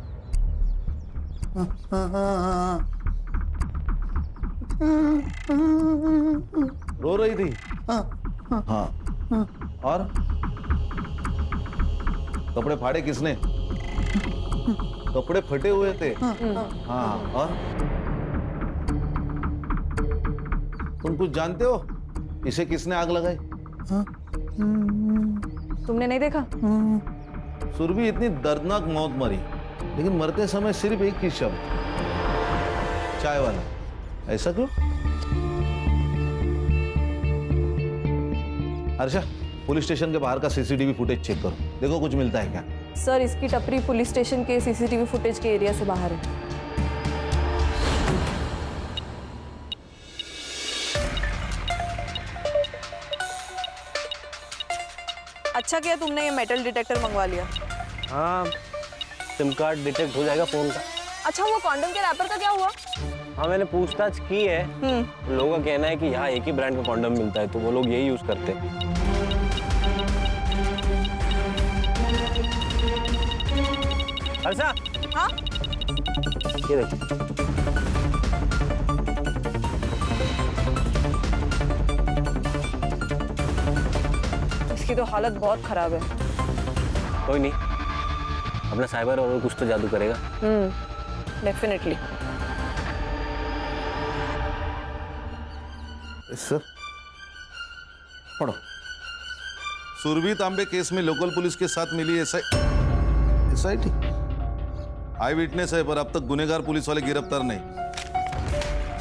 [SPEAKER 16] रो रही थी? हाँ। और कपड़े फाड़े किसने? कपड़े फटे हुए थे। हाँ, और तुम कुछ जानते हो इसे किसने आग लगाई?
[SPEAKER 11] तुमने नहीं देखा?
[SPEAKER 16] सुरभि इतनी दर्दनाक मौत मरी, लेकिन मरते समय सिर्फ एक ही शब्द, चाय वाला। ऐसा क्यों? हर्षा, पुलिस स्टेशन के बाहर का सीसीटीवी फुटेज चेक करो, देखो कुछ मिलता है क्या।
[SPEAKER 11] सर, इसकी टपरी पुलिस स्टेशन के सीसीटीवी फुटेज के एरिया से बाहर है। अच्छा किया तुमने ये मेटल डिटेक्टर मंगवा लिया।
[SPEAKER 8] हाँ, सिम कार्ड डिटेक्ट हो जाएगा फोन का।
[SPEAKER 11] अच्छा, वो कॉन्डम के रैपर का क्या हुआ?
[SPEAKER 8] हाँ, मैंने पूछताछ की है। लोगों का कहना है कि यहाँ एक ही ब्रांड का कॉन्डम मिलता है, तो वो लोग यही यूज करते हैं। हर्षा।
[SPEAKER 11] हाँ?
[SPEAKER 8] ये देखो।
[SPEAKER 11] इसकी तो हालत बहुत खराब है।
[SPEAKER 8] कोई नहीं, अपना साइबर और कुछ तो जादू करेगा।
[SPEAKER 11] डेफिनेटली।
[SPEAKER 16] सर, पढ़ो। सुरभि तांबे केस में लोकल पुलिस के साथ मिली एसआईटी आई विटनेस है, पर अब तक गुनहगार पुलिस वाले गिरफ्तार नहीं।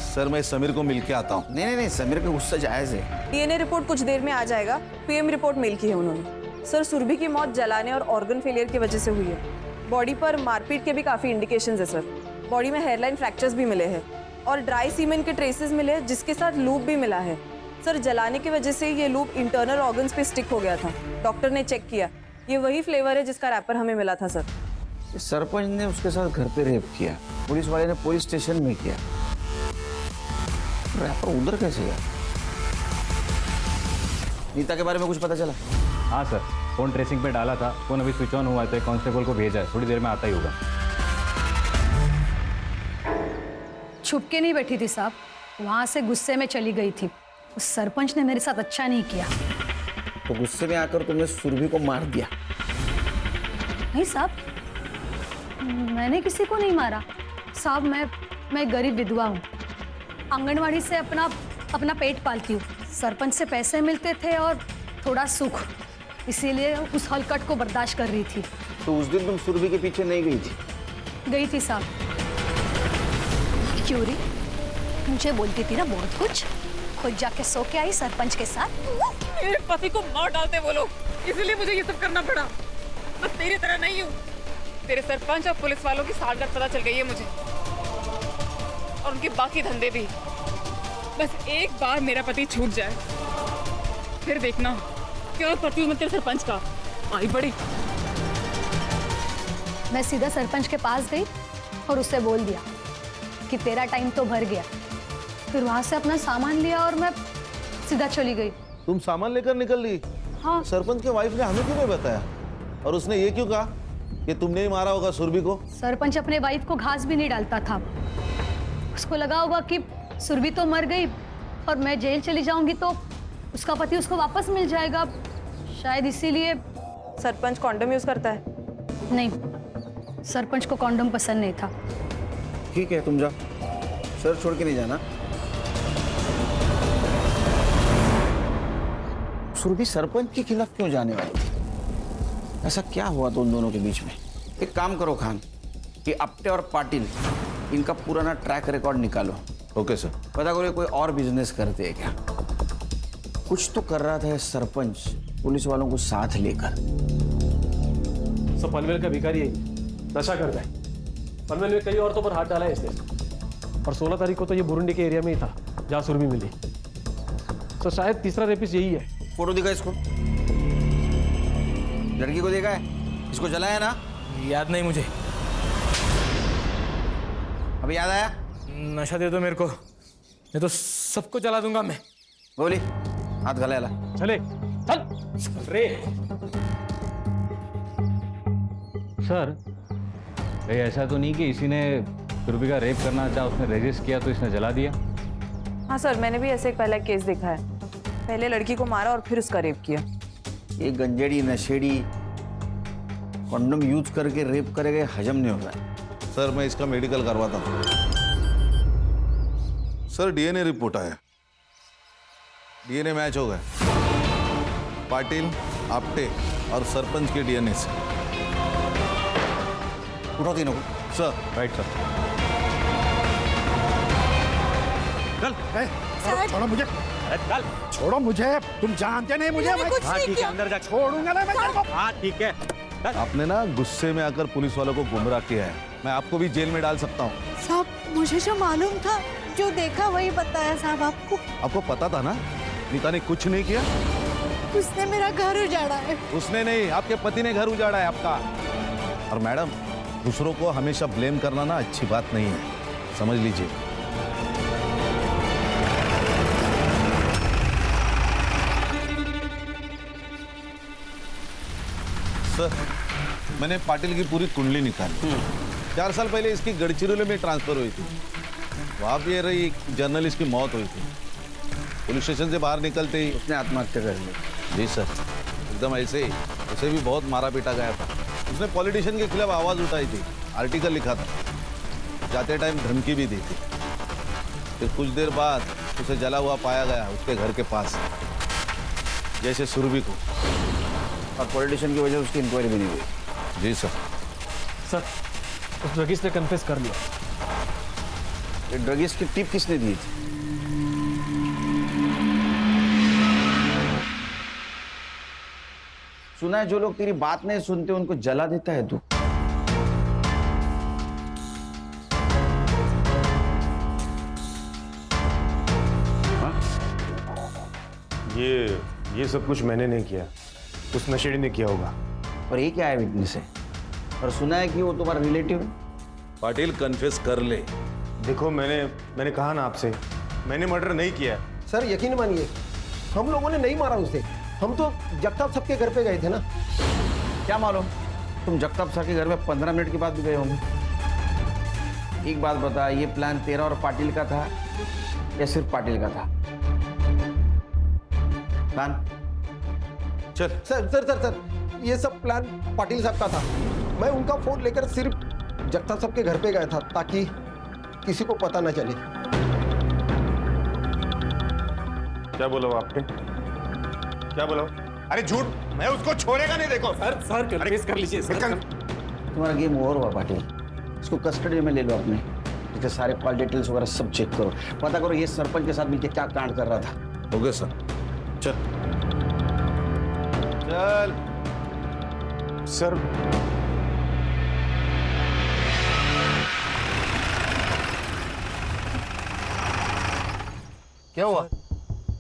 [SPEAKER 16] सर, मैं समीर को मिल के आता हूँ।
[SPEAKER 10] नहीं, समीर का गुस्सा जायज है।
[SPEAKER 11] डीएनए रिपोर्ट कुछ देर में आ जाएगा। पीएम रिपोर्ट मेल की है उन्होंने। सर, सुरभि की मौत जलाने और ऑर्गन फेलियर की वजह से हुई है। बॉडी पर मारपीट के भी काफी इंडिकेशंस है सर। बॉडी में हेयरलाइन फ्रैक्चर्स भी मिले हैं और ड्राई सीमेंट के ट्रेसेस मिले हैं, जिसके साथ लूप भी मिला है। सर, जलाने की वजह से ये लूप इंटरनल ऑर्गन्स पे स्टिक हो गया था। डॉक्टर ने चेक किया, ये वही फ्लेवर है जिसका रैपर हमें मिला था सर।
[SPEAKER 10] सरपंच ने उसके साथ घर पे रेप किया, पुलिस वाले ने पुलिस स्टेशन में किया, रैपर उधर कैसे गया? नीता के बारे में कुछ पता चला?
[SPEAKER 15] हाँ सर, फ़ोन ट्रेसिंग पे डाला था, फ़ोन अभी स्विच ऑन हुआ है तो एक कांस्टेबल को भेजा है, थोड़ी देर में आता ही होगा।
[SPEAKER 12] छुप के नहीं बैठी थी साहब, वहाँ से गुस्से में चली गई थी। उस सरपंच ने मेरे साथ अच्छा नहीं किया।
[SPEAKER 10] तो गुस्से में आकर तुमने सुरभि को मार दिया?
[SPEAKER 12] नहीं साहब, मैंने किसी को नहीं मारा साहब। मैं गरीब विधवा हूँ, आंगनवाड़ी से अपना पेट पालती हूँ। सरपंच से पैसे मिलते थे और थोड़ा सुख, इसीलिए उस हलकट को बर्दाश्त कर रही थी।
[SPEAKER 10] तो उस दिन तुम सुरभि के पीछे नहीं गई थी?
[SPEAKER 12] गई थी साहब। क्यों री? मुझे बोलती थी ना बहुत कुछ, खुद जाके सो के आई सरपंच के साथ।
[SPEAKER 1] मेरे पति को मार डालते वो लोग, इसीलिए मुझे ये सब करना पड़ा। मैं तेरी तरह नहीं हूँ। तेरे सरपंच और पुलिस वालों की सालगर्द पता चल गई है मुझे, और उनके बाकी धंधे भी। बस एक बार मेरा पति छूट जाए, फिर देखना क्या करती हूँ मैं तेरे सरपंच का। आई बड़ी।
[SPEAKER 12] मैं सीधा सरपंच के पास गई और उससे बोल दिया कि तेरा टाइम तो भर गया। फिर वहां से अपना सामान लिया और मैं सीधा चली गई।
[SPEAKER 16] तुम सामान लेकर निकल ली?
[SPEAKER 12] हाँ।
[SPEAKER 16] सरपंच के वाइफ ने हमें क्यों नहीं बताया? और उसने ये क्यों कहा कि तुमने ही मारा होगा सुरभि को?
[SPEAKER 12] सरपंच अपने वाइफ को घास भी नहीं डालता था। उसको लगा होगा कि सुरभि तो मर गई और मैं जेल चली जाऊंगी तो उसका पति उसको वापस मिल जाएगा, शायद इसीलिए।
[SPEAKER 11] सरपंच कॉन्डम यूज करता है?
[SPEAKER 12] नहीं, सरपंच को कॉन्डम पसंद नहीं था।
[SPEAKER 10] ठीक है, तुम जाओ, सर छोड़ के नहीं जाना। सुरभि सरपंच के खिलाफ क्यों जाने वाली थी? ऐसा क्या हुआ तो उन दोनों के बीच में? एक काम करो खान, कि अपटे और पाटिल इनका पुराना ट्रैक रिकॉर्ड निकालो।
[SPEAKER 16] Okay sir.
[SPEAKER 10] पता करो कोई और बिजनेस करते हैं क्या? कुछ तो कर रहा था ये सरपंच पुलिस वालों को साथ लेकर।
[SPEAKER 8] सब पनवेल का भिखारी है, नशा करता है। पनवेल में कई औरतों पर हाथ डाला है इसने, और 16 तारीख को तो ये बुरुंडी के एरिया में ही था जहाँ सुरभि मिली। तो शायद तीसरा रेपिस्ट यही है।
[SPEAKER 10] फोटो दिखा इसको, लड़की को देखा है? इसको जलाया ना?
[SPEAKER 17] याद नहीं मुझे।
[SPEAKER 10] अभी याद आया?
[SPEAKER 17] नशा दे दो मेरे को, नहीं तो सबको जला दूंगा मैं।
[SPEAKER 10] बोली हाथ गला ला।
[SPEAKER 8] चले चल रे।
[SPEAKER 15] सर, कहीं ऐसा तो नहीं कि इसी ने सुरभि का रेप करना चाहा, उसने रेजिस्ट किया तो इसने जला दिया?
[SPEAKER 11] हाँ सर, मैंने भी ऐसे एक पहला केस देखा है। पहले लड़की को मारा और फिर उसका रेप किया।
[SPEAKER 10] ये गंजेड़ी नशेड़ी कॉन्डम यूज करके रेप करेगा, हजम नहीं होगा।
[SPEAKER 16] सर मैं इसका मेडिकल करवाता हूँ। सर डीएनए रिपोर्ट आया, डीएनए मैच हो गया पाटिल, आपटे और सरपंच के डीएनए से।
[SPEAKER 10] उठाओ तीनों को।
[SPEAKER 16] सर।
[SPEAKER 15] Right sir.
[SPEAKER 4] चल छोड़ो मुझे, चल छोड़ो मुझे, तुम जानते नहीं मुझे।
[SPEAKER 17] हाँ ठीक है, अंदर जा।
[SPEAKER 4] छोड़ूंगा ना मैं तेरे को।
[SPEAKER 17] हाँ ठीक है।
[SPEAKER 16] आपने ना गुस्से में आकर पुलिस वालों को गुमराह किया है, मैं आपको भी जेल में डाल सकता हूँ।
[SPEAKER 12] साहब, मुझे जो मालूम था, जो देखा वही बताया साहब आपको।
[SPEAKER 16] आपको पता था ना नीता ने कुछ नहीं किया?
[SPEAKER 12] उसने मेरा घर उजाड़ा है।
[SPEAKER 16] उसने नहीं, आपके पति ने घर उजाड़ा है आपका। और मैडम, दूसरों को हमेशा ब्लेम करना ना अच्छी बात नहीं है, समझ लीजिए। सर, मैंने पाटिल की पूरी कुंडली निकाली। 4 साल पहले इसकी गढ़चिरौली में ट्रांसफर हुई थी, वहां पे रही एक जर्नलिस्ट की मौत हुई थी। पुलिस स्टेशन से बाहर निकलते ही
[SPEAKER 10] उसने आत्महत्या कर ली।
[SPEAKER 16] जी सर, एकदम ऐसे ही। उसे भी बहुत मारा पीटा गया था। उसने पॉलिटिशियन के खिलाफ आवाज उठाई थी, आर्टिकल लिखा था, जाते टाइम धमकी भी दी थी। फिर कुछ देर बाद उसे जला हुआ पाया गया उसके घर के पास, जैसे सुरभि को।
[SPEAKER 10] और पॉलिटिशियन की वजह से उसकी इंक्वायरी भी नहीं हुई।
[SPEAKER 16] जी सर।
[SPEAKER 8] सर, उस ड्रगिस्ट ने कन्फेस कर लिया।
[SPEAKER 10] ये ड्रगिस्ट की टिप किसने दी थी? सुना है जो लोग तेरी बात नहीं सुनते उनको जला देता है तू।
[SPEAKER 5] ये सब कुछ मैंने नहीं किया, उस नशेड़ी ने किया होगा।
[SPEAKER 10] और ये क्या है विटनेस है? और सुना है कि वो तुम्हारा रिलेटिव है।
[SPEAKER 16] पाटिल कन्फेस कर ले।
[SPEAKER 5] देखो मैंने कहा ना आपसे, मैंने मर्डर नहीं किया।
[SPEAKER 14] सर यकीन मानिए, हम लोगों ने नहीं मारा उसे।
[SPEAKER 18] हम तो जगताप सबके घर पे गए थे ना।
[SPEAKER 10] क्या मालूम, तुम जगताप सर के घर में 15 मिनट के बाद भी गए होंगे। एक बात बता, ये प्लान तेरा और पाटिल का था या सिर्फ पाटिल का था? प्लान
[SPEAKER 18] चल सर सर सर सर ये सब प्लान पाटिल साहब का था। मैं उनका फोन लेकर सिर्फ जगताप साहब के घर पे गया था ताकि किसी को पता न चले।
[SPEAKER 5] क्या बोला वो आपने? क्या बोला?
[SPEAKER 6] अरे झूठ, मैं उसको छोड़ेगा नहीं। देखो
[SPEAKER 8] सर कन्फेस कर लीजिए सर।
[SPEAKER 10] तुम्हारा गेम ओवर हुआ पाटिल, इसको कस्टडी में ले लो अपने। इसके सारे कॉल डिटेल्स वगैरह सब चेक करो, पता करो ये सरपंच के साथ मिलकर क्या कांड कर रहा था।
[SPEAKER 16] हो गया सर।
[SPEAKER 5] चल चल सर।
[SPEAKER 15] क्या हुआ?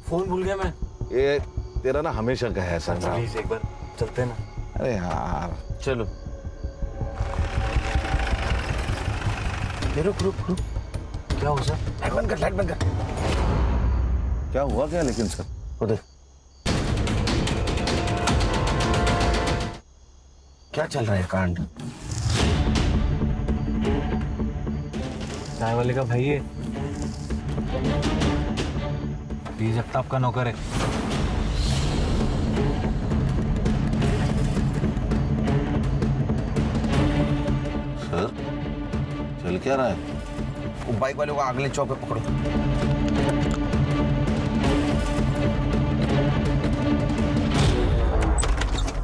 [SPEAKER 15] फोन भूल गया मैं।
[SPEAKER 16] ये तेरा ना हमेशा का है सर।
[SPEAKER 15] प्लीज एक बार चलते हैं ना।
[SPEAKER 16] अरे यार
[SPEAKER 10] चलो।
[SPEAKER 15] रुक रुक रुक, क्या हुआ सर?
[SPEAKER 10] लाइट बंद कर, लाइट बंद कर।
[SPEAKER 16] क्या हुआ क्या लेकिन सर?
[SPEAKER 10] उधर क्या चल रहा है कांड?
[SPEAKER 15] चाय वाले का भाई है, डी जगताप का नौकर है।
[SPEAKER 16] सर चल क्या रहा है?
[SPEAKER 10] वो बाइक वाले को अगले चौक पे पकड़ो।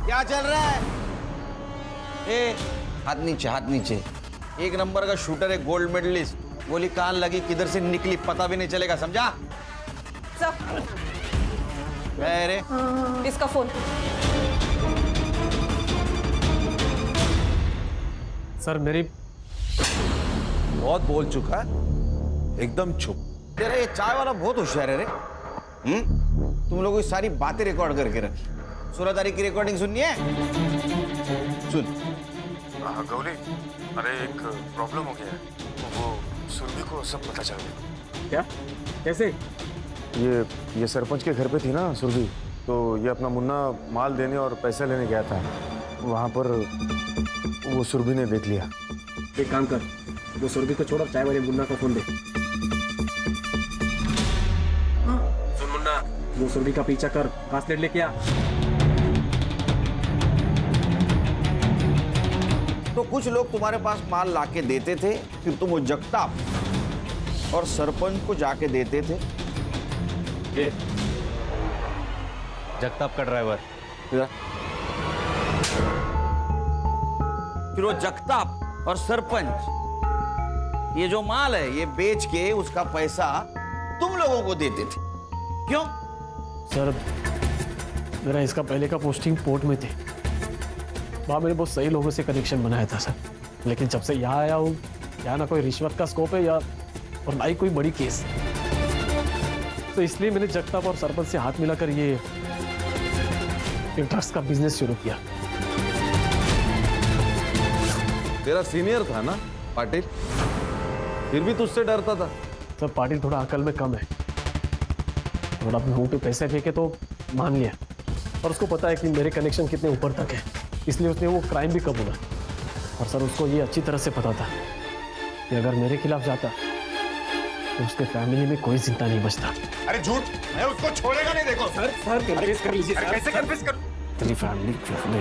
[SPEAKER 10] क्या चल रहा है? ए, हाथ नीचे, हाथ नीचे। एक नंबर का शूटर है, गोल्ड मेडलिस्ट। गोली कान लगी, किधर से निकली पता भी नहीं चलेगा, समझा? अरे
[SPEAKER 11] इसका फोन।
[SPEAKER 8] सर मेरी
[SPEAKER 16] बहुत बोल चुका है, एकदम चुप।
[SPEAKER 10] तेरा ये चाय वाला बहुत होशियार है रे। तुम लोगों की सारी बातें रिकॉर्ड करके रखी। 16 तारीख की रिकॉर्डिंग सुननी है? सुन।
[SPEAKER 5] गौली, अरे एक प्रॉब्लम हो गया है। वो सुरभि को सब पता चल गया।
[SPEAKER 8] क्या? कैसे?
[SPEAKER 5] ये सरपंच के घर पे थी ना सुरभि, तो ये अपना मुन्ना माल देने और पैसे लेने गया था। वहाँ पर वो सुरभि ने देख लिया।
[SPEAKER 8] एक काम कर, वो सुरभि को छोड़ और चाय वाले मुन्ना का फोन दे। सुन मुन्ना, वो सुरभि का पीछा कर, ब्रासलेट लेके आ।
[SPEAKER 10] तो कुछ लोग तुम्हारे पास माल लाके देते थे, फिर तुम वो जगताप और सरपंच को जाके देते थे।
[SPEAKER 15] ये जगताप का ड्राइवर।
[SPEAKER 10] फिर वो जगताप और सरपंच ये जो माल है ये बेच के उसका पैसा तुम लोगों को देते थे। क्यों?
[SPEAKER 8] सर मेरा इसका पहले का पोस्टिंग पोर्ट में थी, वहाँ मैंने बहुत सही लोगों से कनेक्शन बनाया था सर। लेकिन जब से यहाँ आया हूँ, यहाँ ना कोई रिश्वत का स्कोप है या और ना ही कोई बड़ी केस, तो इसलिए मैंने जगताप और सरपंच से हाथ मिलाकर ये ड्रग्स का बिजनेस शुरू किया।
[SPEAKER 16] तेरा सीनियर था ना पाटिल, फिर भी तुझसे डरता था।
[SPEAKER 8] सर पाटिल थोड़ा अकल में कम है, थोड़ा अपने मुंह पे पैसे फेंके तो मान लिया, और उसको पता है कि मेरे कनेक्शन कितने ऊपर तक है, इसलिए उसने वो क्राइम भी कबूला। और सर उसको ये अच्छी तरह से पता था कि अगर मेरे खिलाफ जाता तो उसके फैमिली में कोई चिंता नहीं बचता।
[SPEAKER 6] अरे झूठ, मैं उसको छोड़ेगा नहीं। देखो
[SPEAKER 8] सर कन्फेस कर लीजिए।
[SPEAKER 6] अरे कैसे कन्फेस कर?
[SPEAKER 8] तेरी फैमिली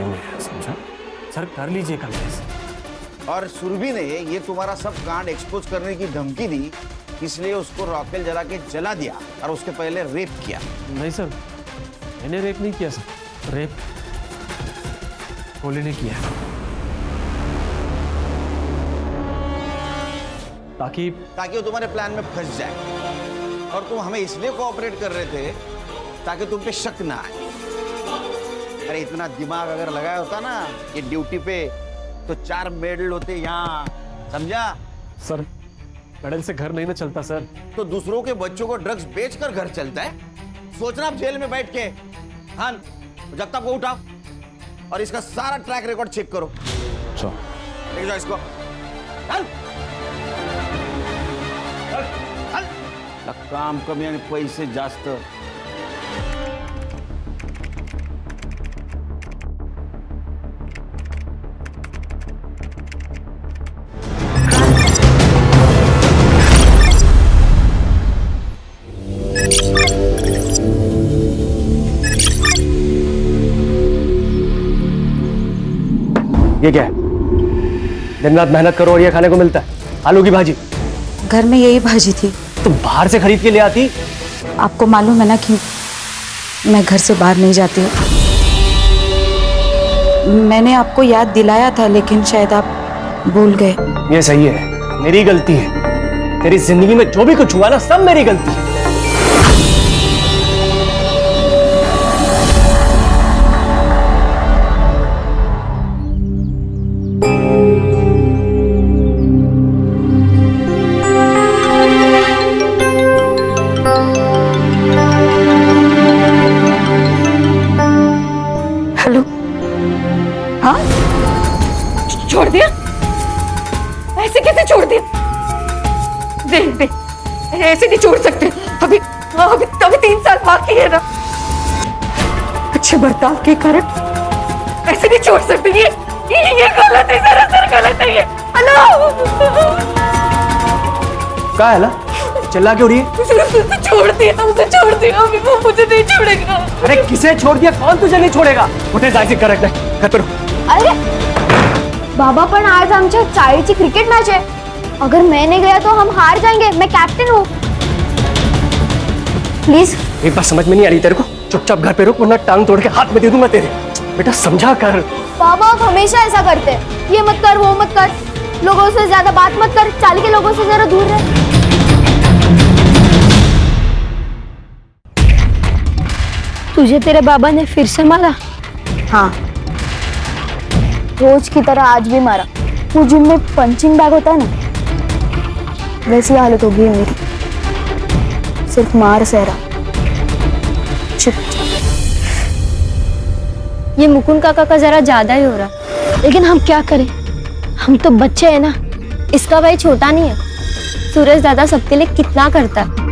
[SPEAKER 8] में समझा? सर कर लीजिए कन्फेस।
[SPEAKER 10] और सुरभि ने ये तुम्हारा सब कांड एक्सपोज करने की धमकी दी, इसलिए उसको रॉकेल जला के जला दिया और उसके पहले रेप किया।
[SPEAKER 8] नहीं सर, मैंने रेप नहीं किया सर, रेप गोली ने किया, ताकि
[SPEAKER 10] वो तुम्हारे प्लान में फंस जाए। और तुम हमें इसलिए कोऑपरेट कर रहे थे ताकि तुम पे शक ना आए। अरे इतना दिमाग अगर लगाया होता ना ये ड्यूटी पे, तो 4 मेडल होते यहाँ, समझा?
[SPEAKER 8] सर मेडल से घर नहीं ना चलता सर।
[SPEAKER 10] तो दूसरों के बच्चों को ड्रग्स बेचकर घर चलता है? सोचना आप जेल में बैठ के। हाँ, जगताप को उठाओ और इसका सारा ट्रैक रिकॉर्ड चेक करो। ले जाओ इसको। चल। काम कमी आणि पैसे जास्त।
[SPEAKER 17] ये क्या है? दिन रात मेहनत करो और ये खाने को मिलता है? आलू की भाजी।
[SPEAKER 19] घर में यही भाजी थी।
[SPEAKER 17] तुम बाहर से खरीद के ले आती?
[SPEAKER 19] आपको मालूम है ना कि मैं घर से बाहर नहीं जाती हूँ। मैंने आपको याद दिलाया था, लेकिन शायद आप भूल गए।
[SPEAKER 17] ये सही है, मेरी गलती है। तेरी जिंदगी में जो भी कुछ हुआ ना, सब मेरी गलती है।
[SPEAKER 19] हेलो। हाँ,
[SPEAKER 1] छोड़ दिया? ऐसे कैसे छोड़ दिया? देख देख, ऐसे नहीं छोड़ सकते। अभी अभी अभी 3 साल बाकी है ना। अच्छे बर्ताव के कारण ऐसे नहीं छोड़ सकते। ये गलत है, सरासर गलत है ये। हेलो,
[SPEAKER 17] क्या है ला? चिल्ला क्यों रही है?
[SPEAKER 1] छोड़ दिया, उसे छोड़ दिया। अभी वो मुझे नहीं छोड़ेगा।
[SPEAKER 17] अरे किसे छोड़ दिया? कौन तुझे नहीं छोड़ेगा? उठे जायचे करेक्ट है, घर पे
[SPEAKER 9] अरे बाबा, पण आज आमच्या शाळेची क्रिकेट मॅच आहे. अगर मैं नहीं गया तो हम हार जाएंगे. मैं कैप्टन हूँ. प्लीज.
[SPEAKER 17] एक बात समझ में नहीं आ रही तेरे को? चुपचाप घर पे रुक, वरना टांग तोड़ के हाथ में दे दूंगा तेरे। बेटा समझा कर।
[SPEAKER 9] बाबा आप हमेशा ऐसा करते हैं. ये मत कर, वो मत कर. लोगों से ज्यादा बात मत कर. चाली के लोगों से जरा दूर रह. तुझे तेरे बाबा ने फिर से मारा? हाँ, रोज की तरह आज भी मारा. वो जिम में पंचिंग बैग होता है ना, वैसी हालत हो गई मेरी. सिर्फ मार सह रहा. चुपचाप.
[SPEAKER 3] ये मुकुंद काका का जरा ज्यादा ही हो रहा।
[SPEAKER 9] लेकिन हम क्या करें, हम तो बच्चे हैं ना.
[SPEAKER 3] इसका भाई छोटा नहीं है। सूरज दादा सबके लिए कितना करता है,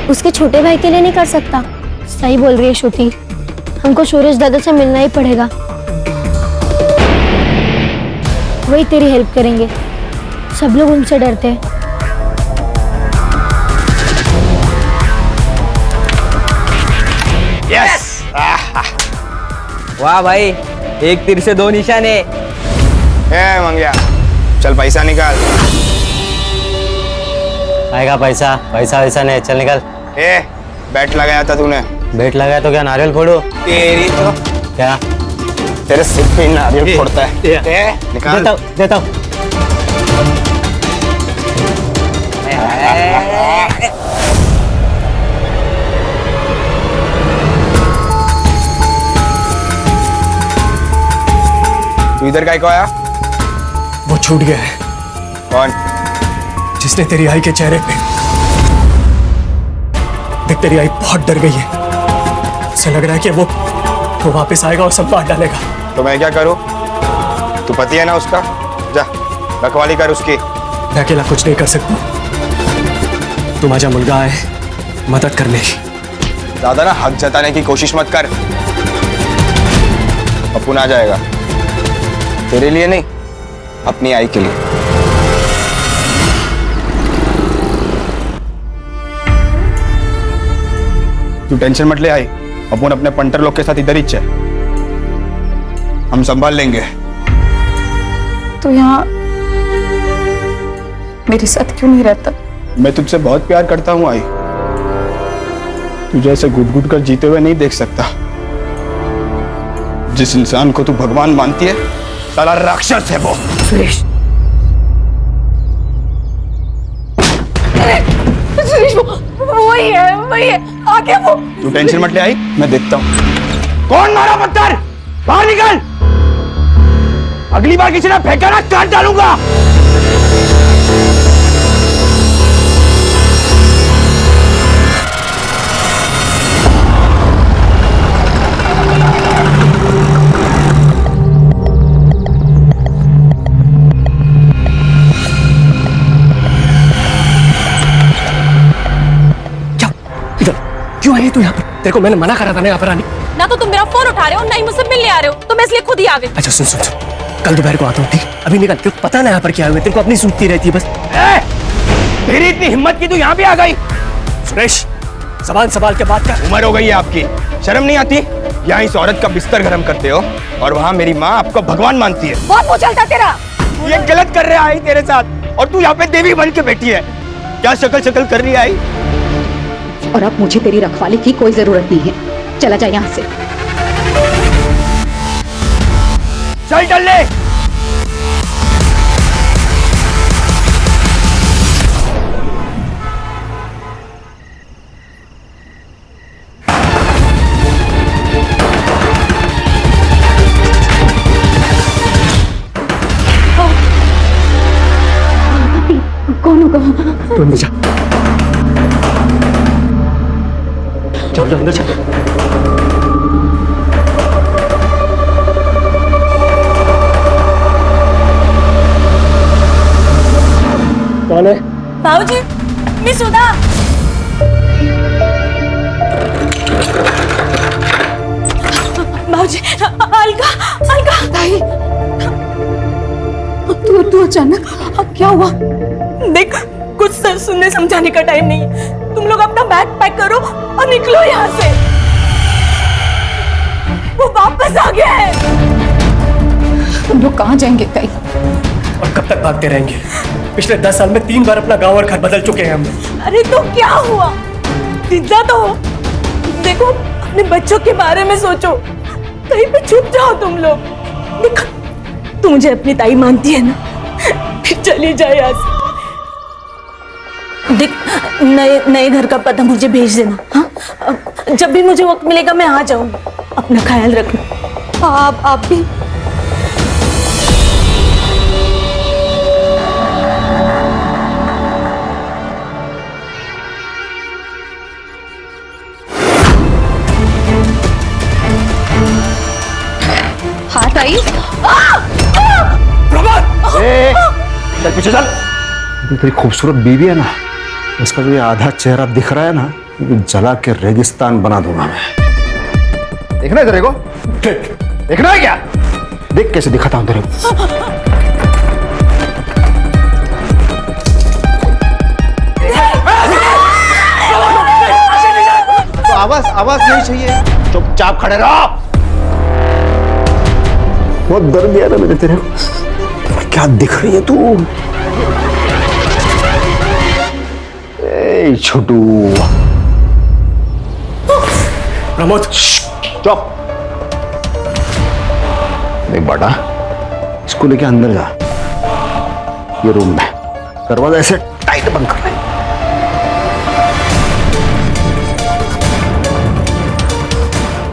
[SPEAKER 3] उसके छोटे भाई के लिए नहीं कर सकता।
[SPEAKER 9] सही बोल रही है श्रुति. हमको सूरज दादा से मिलना ही पड़ेगा. वही तेरी हेल्प करेंगे. सब लोग उनसे डरते हैं.
[SPEAKER 20] यस. वाह भाई, एक तीर से 2 निशाने. मंगिया, चल पैसा निकाल.
[SPEAKER 15] आएगा पैसा? पैसा वैसा नहीं, चल निकल.
[SPEAKER 20] बैट लगाया था तूने.
[SPEAKER 15] बैट लगाया तो क्या नारियल फोड़ो?
[SPEAKER 20] तेरी तो
[SPEAKER 15] क्या
[SPEAKER 20] तेरे सिर पे नारियल फोड़ता है. निकाल.
[SPEAKER 15] देता हूँ.
[SPEAKER 20] तू इधर काय को आया?
[SPEAKER 17] वो छूट गया है.
[SPEAKER 20] कौन?
[SPEAKER 17] जिसने तेरी आई के चेहरे पे देख, तेरी आई बहुत डर गई है. उसे लग रहा है कि वो वापस आएगा और सब बांट डालेगा.
[SPEAKER 20] तो मैं क्या करूं? तू पति है ना उसका, जा रखवाली कर उसकी.
[SPEAKER 17] मैं अकेला कुछ नहीं कर सकता. तू माझा मुलगा है, मदद करने की.
[SPEAKER 20] ज्यादा ना हक जताने की कोशिश मत कर. अपुन आ जाएगा. तेरे लिए नहीं, अपनी आई के लिए. तू टेंशन मत ले आई. अपन अपने पंटर लोग के साथ इधर ही है. हम संभाल लेंगे.
[SPEAKER 19] तो यहाँ मेरे साथ क्यों नहीं रहता?
[SPEAKER 20] मैं तुझसे बहुत प्यार करता हूँ आई. तुझे ऐसे घुट घुट कर जीते हुए नहीं देख सकता. जिस इंसान को तू भगवान मानती है, साला राक्षस है वो.
[SPEAKER 1] सुरेश, सुरेश वही है. आगे वो.
[SPEAKER 20] तू टेंशन मत ले आई, मैं देखता हूँ. कौन मारा पत्थर? बाहर निकल. अगली बार किसी ने फेंका ना, काट डालूंगा.
[SPEAKER 17] क्यों आई है तू यहाँ पर? तेरे को मैंने मना करा था ना यहाँ पर आने.
[SPEAKER 11] ना तो तुम मेरा फोन उठा रहे हो, ना ही मुझसे मिलने आ रहे हो, तो मैं इसलिए खुद ही आ गई.
[SPEAKER 17] अच्छा सुन सुन सुन, कल दोपहर को आता हूँ, ठीक? अभी निकल. तेरे को पता ना यहाँ पर क्या हुआ. तेरे को अपनी सूझती रहती है बस.
[SPEAKER 20] तेरी इतनी हिम्मत की तू यहाँ भी आ गई?
[SPEAKER 17] सुरेश, जबान संभाल के बात कर.
[SPEAKER 20] उम्र हो गई है आपकी, शर्म नहीं आती? यहाँ इस औरत का बिस्तर गर्म करते हो. और वहाँ मेरी माँ आपको भगवान मानती है।
[SPEAKER 12] बहुत मुँह चलता तेरा।
[SPEAKER 20] ये गलत कर रहे आई तेरे साथ, और तू यहाँ पे देवी बन के बैठी है। क्या शक्ल शक्ल कर रही आई?
[SPEAKER 19] और अब मुझे तेरी रखवाली की कोई जरूरत नहीं है, चला जा यहाँ से।
[SPEAKER 20] चल चल ले।
[SPEAKER 19] कौन होगा?
[SPEAKER 17] तू अंदर जा, चल अंदर चल। कौन है?
[SPEAKER 12] बाबूजी, मैं सुधा। बाबूजी, अलका, अलका।
[SPEAKER 19] ताई, तू अचानक, अब क्या हुआ?
[SPEAKER 12] देख, कुछ सर सुनने समझाने का टाइम नहीं है। तुम लोग अपना बैग पैक करो और निकलो यहाँ से। वो वापस आ गया है।
[SPEAKER 19] तुम लोग कहाँ जाएंगे ताई?
[SPEAKER 17] और कब तक भागते रहेंगे? पिछले 10 साल में 3 बार अपना गांव और घर बदल चुके हैं हम।
[SPEAKER 12] अरे तो क्या हुआ? जिंदा तो हो। देखो, अपने बच्चों के बारे में सोचो। कहीं पे छुप जाओ तुम लोग। देखो, तू मुझे अपनी ताई मानती है ना? फिर चली जाए यहाँ से। देख, नए घर का पता मुझे भेज देना। हाँ, जब भी मुझे वक्त मिलेगा मैं आ जाऊंगी। अपना ख्याल रखना। आप भी।
[SPEAKER 19] हाँ ताई।
[SPEAKER 20] चल पीछे चल।
[SPEAKER 4] तेरी खूबसूरत बीवी है ना, उसका जो ये आधा चेहरा दिख रहा है ना, जला के रेगिस्तान बना दूंगा मैं। देखना है तेरे को? देखना है क्या? देख कैसे दिखाता हूं तेरे को।
[SPEAKER 18] तो आवाज नहीं चाहिए,
[SPEAKER 4] चुपचाप खड़े रहो। बहुत दर्द दिया ना मैंने तेरे को। क्या दिख रही है तू? छोटू।
[SPEAKER 17] प्रमोद,
[SPEAKER 4] चुप। देख बेटा, इसको लेके अंदर जा। ये रूम में दरवाजा ऐसे टाइट बंद कर रहे।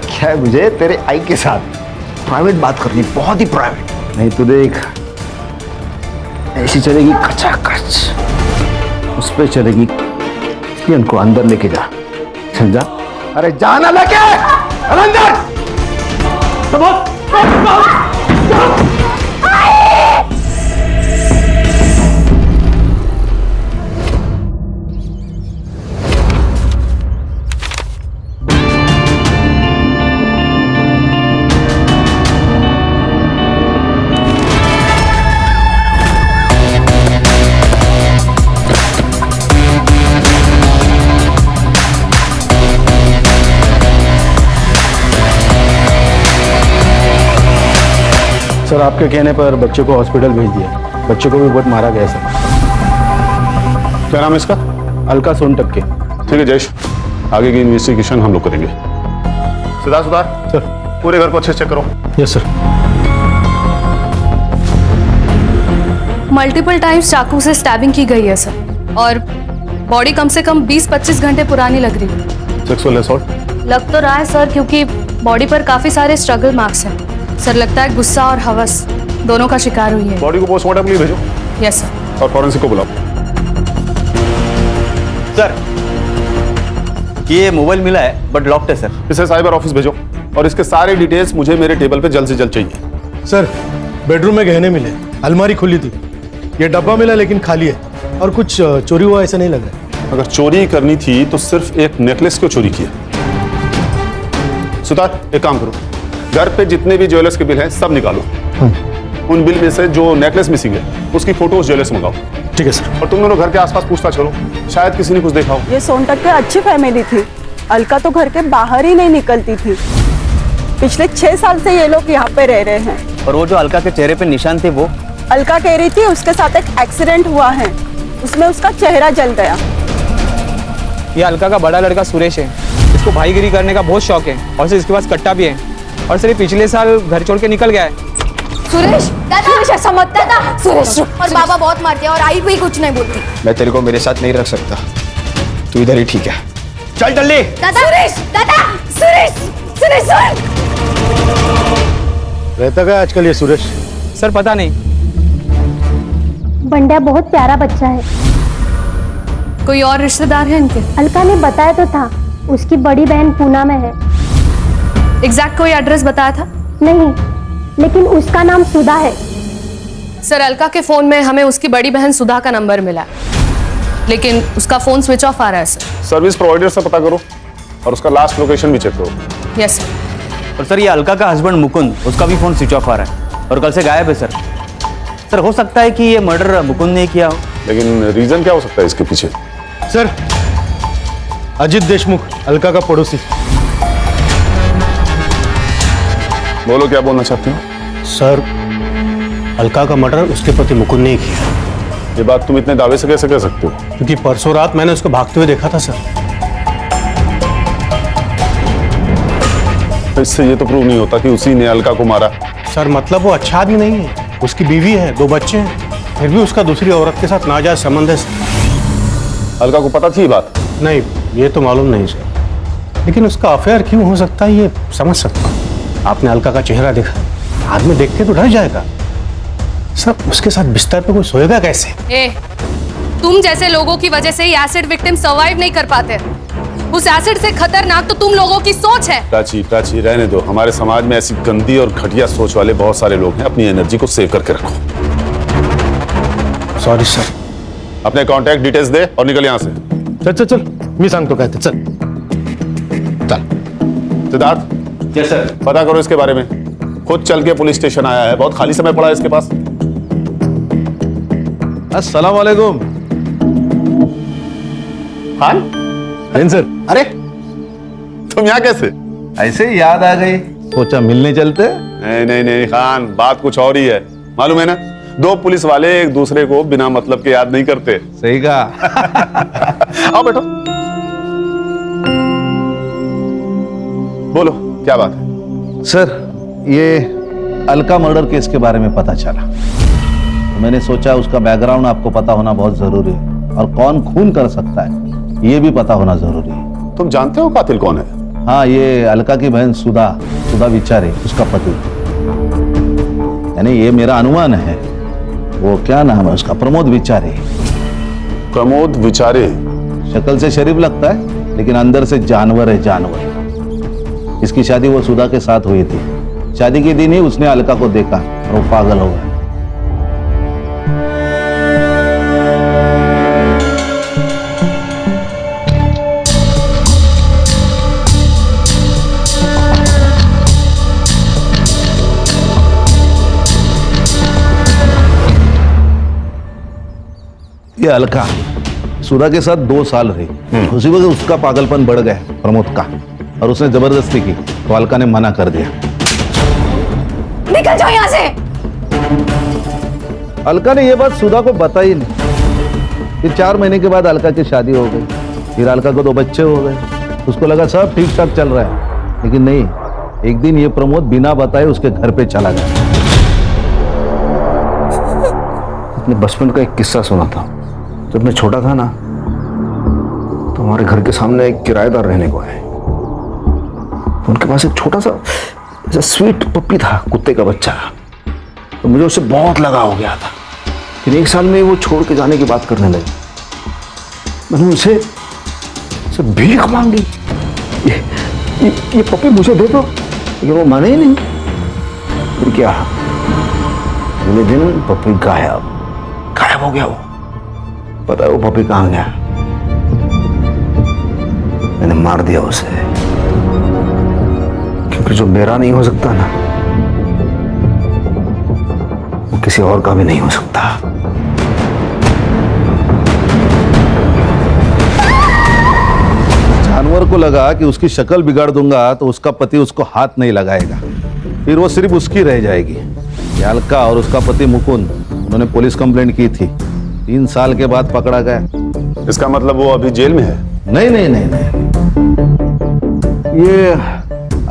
[SPEAKER 4] क्या है मुझे तेरे आई के साथ प्राइवेट बात करनी, बहुत ही प्राइवेट। नहीं तो देख, ऐसी चलेगी कचाकच, उस पे चलेगी। इनको अंदर लेके जा, चल जा। अरे जाना लेके अंदर। सर, आपके कहने पर बच्चे को हॉस्पिटल भेज दिया। बच्चे को भी बहुत मारा गया सर।
[SPEAKER 2] क्या नाम है इसका?
[SPEAKER 4] अलका सोनटक के।
[SPEAKER 2] ठीक है जयेश, आगे की इन्वेस्टिगेशन हम लोग करेंगे। सुधार
[SPEAKER 4] सर,
[SPEAKER 2] पूरे घर को अच्छे से चेक करो।
[SPEAKER 4] Yes sir.
[SPEAKER 3] मल्टीपल टाइम्स चाकू से स्टैबिंग की गई है सर, और बॉडी कम से कम 20-25 घंटे पुरानी लग रही है।
[SPEAKER 2] सेक्सुअल असॉल्ट
[SPEAKER 3] लग तो रहा है सर, क्योंकि बॉडी पर काफी सारे स्ट्रगल मार्क्स हैं। सर, लगता है गुस्सा और हवस दोनों का शिकार हुई है।
[SPEAKER 2] बॉडी को पोस्टमार्टम के लिए भेजो।
[SPEAKER 3] Yes sir.
[SPEAKER 2] और फॉरेंसिक को बुलाओ।
[SPEAKER 15] सर, ये मोबाइल मिला है बट लॉक्ड है सर।
[SPEAKER 2] इसे साइबर ऑफिस भेजो और इसके सारे डिटेल्स मुझे मेरे टेबल पे जल्द से जल्द चाहिए।
[SPEAKER 17] सर, बेडरूम में गहने मिले, अलमारी खुली थी। ये डब्बा मिला लेकिन खाली है, और कुछ चोरी हुआ ऐसा नहीं लग रहा है।
[SPEAKER 2] अगर चोरी करनी थी तो सिर्फ एक नेकलेस क्यों चोरी किया? सुतार, एक काम करो, घर पे जितने भी ज्वेलर्स के बिल हैं सब निकालो। उन बिल में से जो नेकलेस मिसिंग है उसकी फोटोज ज्वेलर्स मंगाओ।
[SPEAKER 17] ठीक है सर।
[SPEAKER 2] और तुम दोनों घर के आसपास पूछताछ करो, शायद किसी ने कुछ देखा हो।
[SPEAKER 11] ये सोनटक की अच्छी फैमिली थी। अलका तो घर के बाहर ही नहीं निकलती थी। पिछले 6 साल से ये लोग यहाँ पे रह रहे हैं।
[SPEAKER 15] और वो जो अलका के चेहरे पे निशान थे वो?
[SPEAKER 11] अलका कह रही थी उसके साथ एक एक्सीडेंट हुआ है, उसमें उसका चेहरा जल गया।
[SPEAKER 14] ये अलका का बड़ा लड़का सुरेश है, इसको भाईगिरी करने का बहुत शौक है और सर इसके पास कट्टा भी है। और सर ये पिछले साल घर छोड़ के निकल गया है।
[SPEAKER 9] सुरेश दादा, सुरेश ऐसा मत दादा। सुरेश और बाबा बहुत मारते हैं और आई भी कुछ नहीं बोलती।
[SPEAKER 18] मैं तेरे को मेरे साथ नहीं रख सकता, तू इधर ही ठीक है। चल जल्दी।
[SPEAKER 9] दादा सुरेश, दादा सुरेश, सुरेश सुन।
[SPEAKER 17] रहता क्या आजकल ये सुरेश?
[SPEAKER 14] सर पता नहीं।
[SPEAKER 12] बंड्या बहुत प्यारा बच्चा है।
[SPEAKER 3] कोई और रिश्तेदार है इनके?
[SPEAKER 12] अलका ने बताया तो था, उसकी बड़ी बहन पूना में है।
[SPEAKER 3] एग्जैक्ट कोई एड्रेस बताया था?
[SPEAKER 12] नहीं, लेकिन उसका नाम सुधा है।
[SPEAKER 3] सर अलका के फोन में हमें उसकी बड़ी बहन सुधा का नंबर मिला, लेकिन उसका फोन स्विच ऑफ आ रहा है सर।
[SPEAKER 2] सर्विस प्रोवाइडर से पता करो और उसका लास्ट लोकेशन भी चेक करो।
[SPEAKER 3] Yes sir.
[SPEAKER 15] और सर ये अलका का हस्बैंड मुकुंद, उसका भी फोन स्विच ऑफ आ रहा है और कल से गायब है सर। सर हो सकता है कि ये मर्डर मुकुंद ने किया हो।
[SPEAKER 2] लेकिन रीजन क्या हो सकता है इसके पीछे?
[SPEAKER 17] सर अजित देशमुख, अलका का पड़ोसी।
[SPEAKER 2] बोलो क्या बोलना चाहते हो?
[SPEAKER 17] सर अलका का मर्डर उसके पति मुकुंद ने ही किया।
[SPEAKER 2] ये बात तुम इतने दावे से कैसे कह सकते हो?
[SPEAKER 17] क्योंकि परसों रात मैंने उसको भागते हुए देखा था सर।
[SPEAKER 2] इससे ये तो प्रूव नहीं होता कि उसी ने अलका को मारा।
[SPEAKER 17] सर मतलब वो अच्छा आदमी नहीं है, उसकी बीवी है, 2 बच्चे हैं, फिर भी उसका दूसरी औरत के साथ नाजायज संबंध है।
[SPEAKER 2] अलका को पता थी ये बात?
[SPEAKER 17] नहीं, ये तो मालूम नहीं सर, लेकिन उसका अफेयर क्यों हो सकता है ये समझ सकता हूँ। आपने अलका का चेहरा देखा, आदमी देख के तो डर जाएगा। सर उसके साथ बिस्तर पे कोई सोएगा कैसे?
[SPEAKER 3] तुम जैसे लोगों की वजह से ये एसिड विक्टिम सर्वाइव नहीं कर पाते। उस एसिड से खतरनाक तो तुम लोगों की सोच है।
[SPEAKER 2] प्राची रहने दो। हमारे समाज में ऐसी गंदी और घटिया सोच वाले बहुत सारे लोग हैं। अपनी एनर्जी को सेव करके रखो।
[SPEAKER 17] Sorry sir.
[SPEAKER 2] अपने कांटेक्ट डिटेल्स दे और निकल यहाँ से।
[SPEAKER 17] चल मैं सांगतो काय ते, चल।
[SPEAKER 2] सिद्धार्थ।
[SPEAKER 15] Yes sir.
[SPEAKER 2] पता करो इसके बारे में। खुद चल के पुलिस स्टेशन आया है, बहुत खाली समय पड़ा है इसके पास।
[SPEAKER 16] अस्सलाम वालेकुम।
[SPEAKER 2] खान
[SPEAKER 16] सर।
[SPEAKER 2] अरे तुम यहाँ कैसे?
[SPEAKER 16] ऐसे ही याद आ गई, सोचा मिलने चलते।
[SPEAKER 2] नहीं खान, बात कुछ और ही है। मालूम है ना, 2 पुलिस वाले एक दूसरे को बिना मतलब के याद नहीं करते।
[SPEAKER 16] सही कहा।
[SPEAKER 2] आओ बैठो। बोलो क्या बात है?
[SPEAKER 16] सर ये अलका मर्डर केस के बारे में पता चला, तो मैंने सोचा उसका बैकग्राउंड आपको पता होना बहुत जरूरी है और कौन खून कर सकता है ये भी पता होना जरूरी है।
[SPEAKER 2] तुम जानते हो कातिल कौन है?
[SPEAKER 16] हाँ, ये अलका की बहन सुधा विचारे, उसका पति। यानी ये मेरा अनुमान है। वो क्या नाम है उसका? प्रमोद विचारे।
[SPEAKER 2] प्रमोद विचारे?
[SPEAKER 16] शक्ल से शरीफ लगता है लेकिन अंदर से जानवर है, जानवर। इसकी शादी वो सुधा के साथ हुई थी। शादी के दिन ही उसने अलका को देखा और वो पागल हो गया। ये अलका सुधा के साथ 2 साल रही। उसी वक्त उसका पागलपन बढ़ गया प्रमोद का, और उसने जबरदस्ती की तो अलका ने मना कर दिया।
[SPEAKER 9] निकल जाओ यहाँ से।
[SPEAKER 16] अलका ने यह बात सुधा को बताई नहीं। फिर 4 महीने के बाद अलका की शादी हो गई। फिर अलका को 2 बच्चे हो गए। उसको लगा सब ठीक ठाक चल रहा है, लेकिन नहीं। एक दिन ये प्रमोद बिना बताए उसके घर पे चला गया।
[SPEAKER 4] अपने बचपन का एक किस्सा सुना था। जब मैं छोटा था ना, तो हमारे घर के सामने एक किराएदार रहने को आए। तो उनके पास एक छोटा सा स्वीट पप्पी था, कुत्ते का बच्चा। तो मुझे उससे बहुत लगाव हो गया था। फिर 1 साल में वो छोड़ के जाने की बात करने लगे। मैंने उनसे भीख मांगी, ये पप्पी मुझे दे दो, लेकिन वो माने ही नहीं। फिर क्या, अगले दिन पप्पी गायब हो गया। वो पता है वो पप्पी कहाँ गया? मैंने मार दिया उसे, क्योंकि जो मेरा नहीं हो सकता ना, वो किसी और का भी नहीं हो सकता।
[SPEAKER 16] जानवर को लगा कि उसकी शक्ल बिगाड़ दूंगा तो उसका पति उसको हाथ नहीं लगाएगा, फिर वो सिर्फ उसकी रह जाएगी। ये अलका और उसका पति मुकुंद, उन्होंने पुलिस कंप्लेंट की थी, 3 साल के बाद पकड़ा गया।
[SPEAKER 5] इसका मतलब वो अभी जेल में है?
[SPEAKER 16] नहीं नहीं नहीं नहीं, ये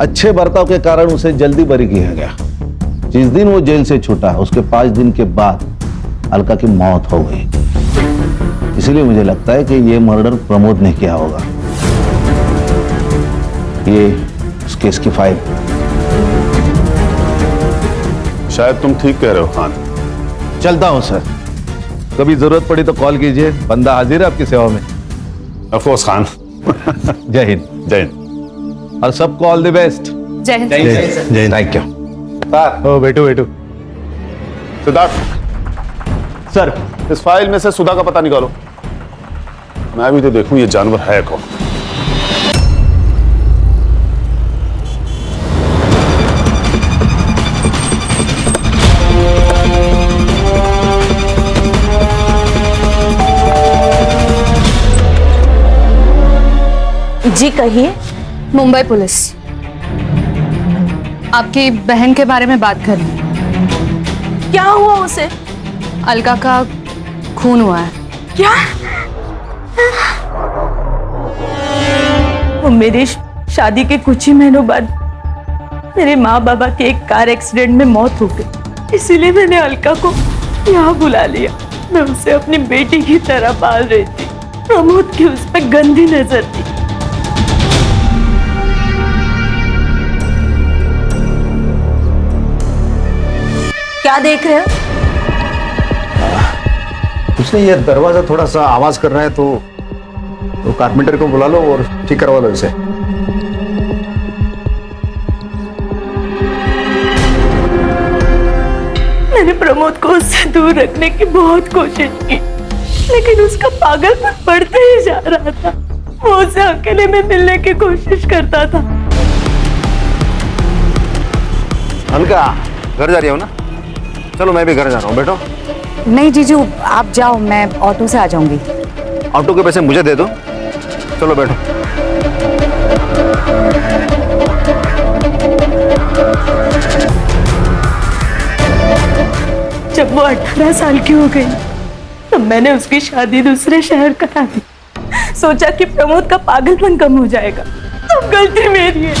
[SPEAKER 16] अच्छे बर्ताव के कारण उसे जल्दी बरी किया गया। जिस दिन वो जेल से छूटा उसके 5 दिन के बाद अलका की मौत हो गई। इसीलिए मुझे लगता है कि ये मर्डर प्रमोद ने किया होगा। ये उस केस की फाइल।
[SPEAKER 5] शायद तुम ठीक कह रहे हो खान।
[SPEAKER 16] चलता हूं सर, कभी जरूरत पड़ी तो कॉल कीजिए, बंदा हाजिर है आपकी सेवा में।
[SPEAKER 5] Of course Khan.
[SPEAKER 16] जय हिंद।
[SPEAKER 5] जय हिंद।
[SPEAKER 16] और सबको ऑल द बेस्ट।
[SPEAKER 3] जय हिंद।
[SPEAKER 16] जय हिंद। Thank you.
[SPEAKER 5] ओ बैठो बैठो। सिद्धार्थ
[SPEAKER 20] सर,
[SPEAKER 5] इस फाइल में से सुधा का पता निकालो। मैं भी तो देखूं ये जानवर है कौन।
[SPEAKER 3] जी कहिए।
[SPEAKER 19] मुंबई पुलिस आपकी बहन के बारे में बात कर रही है।
[SPEAKER 3] क्या हुआ उसे?
[SPEAKER 19] अलका का खून हुआ है।
[SPEAKER 3] क्या? वो मेरी शादी के कुछ ही महीनों बाद मेरे माँ बाबा के एक कार एक्सीडेंट में मौत हो गई, इसीलिए मैंने अलका को यहाँ बुला लिया। मैं उसे अपनी बेटी की तरह पाल रही थी। प्रमोद की उस पर गंदी नजर थी। क्या देख रहे हो?
[SPEAKER 4] कुछ नहीं, ये दरवाजा थोड़ा सा आवाज कर रहा है तो कारपेंटर को बुला लो और ठीक करवा लो इसे।
[SPEAKER 3] मैंने प्रमोद को उससे दूर रखने की बहुत कोशिश की, लेकिन उसका पागलपन बढ़ते ही जा रहा था। वो उसे अकेले में मिलने की कोशिश करता था।
[SPEAKER 4] अलका घर जा रही हो ना? चलो मैं भी घर जा रहा हूँ, बैठो।
[SPEAKER 19] नहीं जीजू, आप जाओ, मैं ऑटो से आ जाऊंगी।
[SPEAKER 4] ऑटो के पैसे मुझे दे दो। चलो बैठो।
[SPEAKER 3] जब वो 18 साल की हो गई तब मैंने उसकी शादी दूसरे शहर करा दी। सोचा कि प्रमोद का पागलपन कम हो जाएगा। अब गलती मेरी है।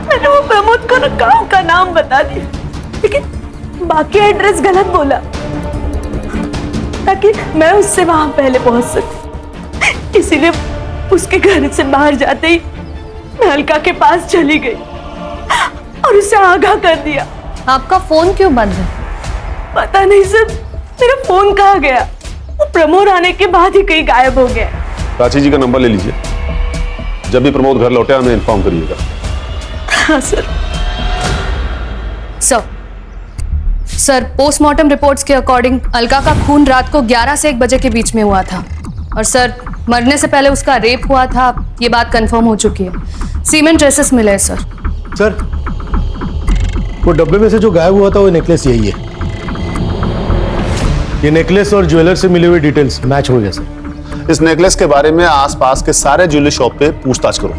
[SPEAKER 3] मैंने वो प्रमोद को गांव का नाम बता दिया, लेकिन बाकी एड्रेस गलत बोला ताकि मैं उससे वहां पहले पहुंच सकूं। इसीलिए उसके घर से बाहर जाते ही मैं अलका के पास चली गई और उसे आगाह कर दिया।
[SPEAKER 19] आपका फोन क्यों बंद है?
[SPEAKER 3] पता नहीं सर, मेरा फोन कहाँ गया? वो प्रमोद आने के बाद ही कहीं गायब हो गया।
[SPEAKER 5] प्राची जी का नंबर ले लीजिए, जब भी प्रमोद घर लौटे हमें इन्फॉर्म करिएगा।
[SPEAKER 3] हाँ सर।
[SPEAKER 19] सर, पोस्टमार्टम रिपोर्ट्स के अकॉर्डिंग अलका का खून रात को 11 से 1 बजे के बीच में हुआ था और सर मरने से पहले उसका रेप हुआ था, ये बात कंफर्म हो चुकी है। सीमेंट ट्रेसेस मिले हैं सर।
[SPEAKER 17] सर, वो डब्बे में से जो गायब हुआ था वो नेकलेस यही है। ये नेकलेस और ज्वेलर से मिली हुई डिटेल्स मैच हो गया सर।
[SPEAKER 5] इस नेकलेस के बारे में आसपास के सारे ज्वेलरी शॉप पे पूछताछ करो।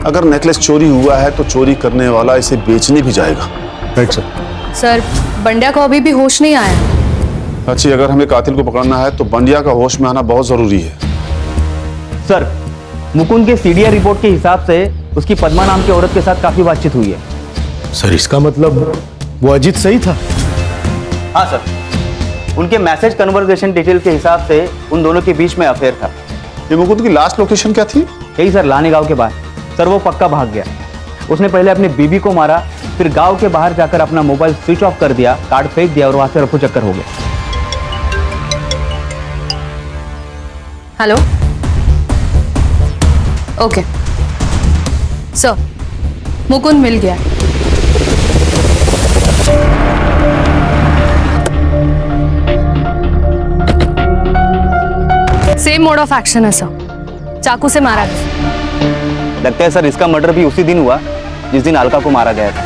[SPEAKER 5] अगर नेकलेस चोरी हुआ है तो चोरी करने वाला इसे बेचने भी जाएगा।
[SPEAKER 17] Right sir.
[SPEAKER 19] सर, बंड्या को अभी भी होश नहीं आया।
[SPEAKER 5] अच्छी, अगर हमें कातिल को पकड़ना है तो बंडिया का होश में आना बहुत जरूरी है।
[SPEAKER 20] सर, मुकुंद के सीडीआर रिपोर्ट के हिसाब से उसकी पद्मा नाम की औरत के साथ काफी बातचीत हुई है।
[SPEAKER 17] सर, इसका मतलब वो अजीत सही था?
[SPEAKER 20] हाँ सर, उनके मैसेज कन्वर्सेशन डिटेल के हिसाब से उन दोनों के बीच में अफेयर था।
[SPEAKER 5] ये मुकुंद की लास्ट लोकेशन क्या थी?
[SPEAKER 20] यही सर, लाने गांव के बाहर। सर, वो पक्का भाग गया। उसने पहले अपनी बीबी को मारा, फिर गांव के बाहर जाकर अपना मोबाइल स्विच ऑफ कर दिया, कार्ड फेंक दिया और वहां से रफू चक्कर हो गया।
[SPEAKER 19] हेलो, ओके सर, मुकुंद मिल गया। सेम मोड ऑफ एक्शन है सर, चाकू से मारा गया।
[SPEAKER 20] लगता है सर इसका मर्डर भी उसी दिन हुआ जिस दिन अलका को मारा गया था।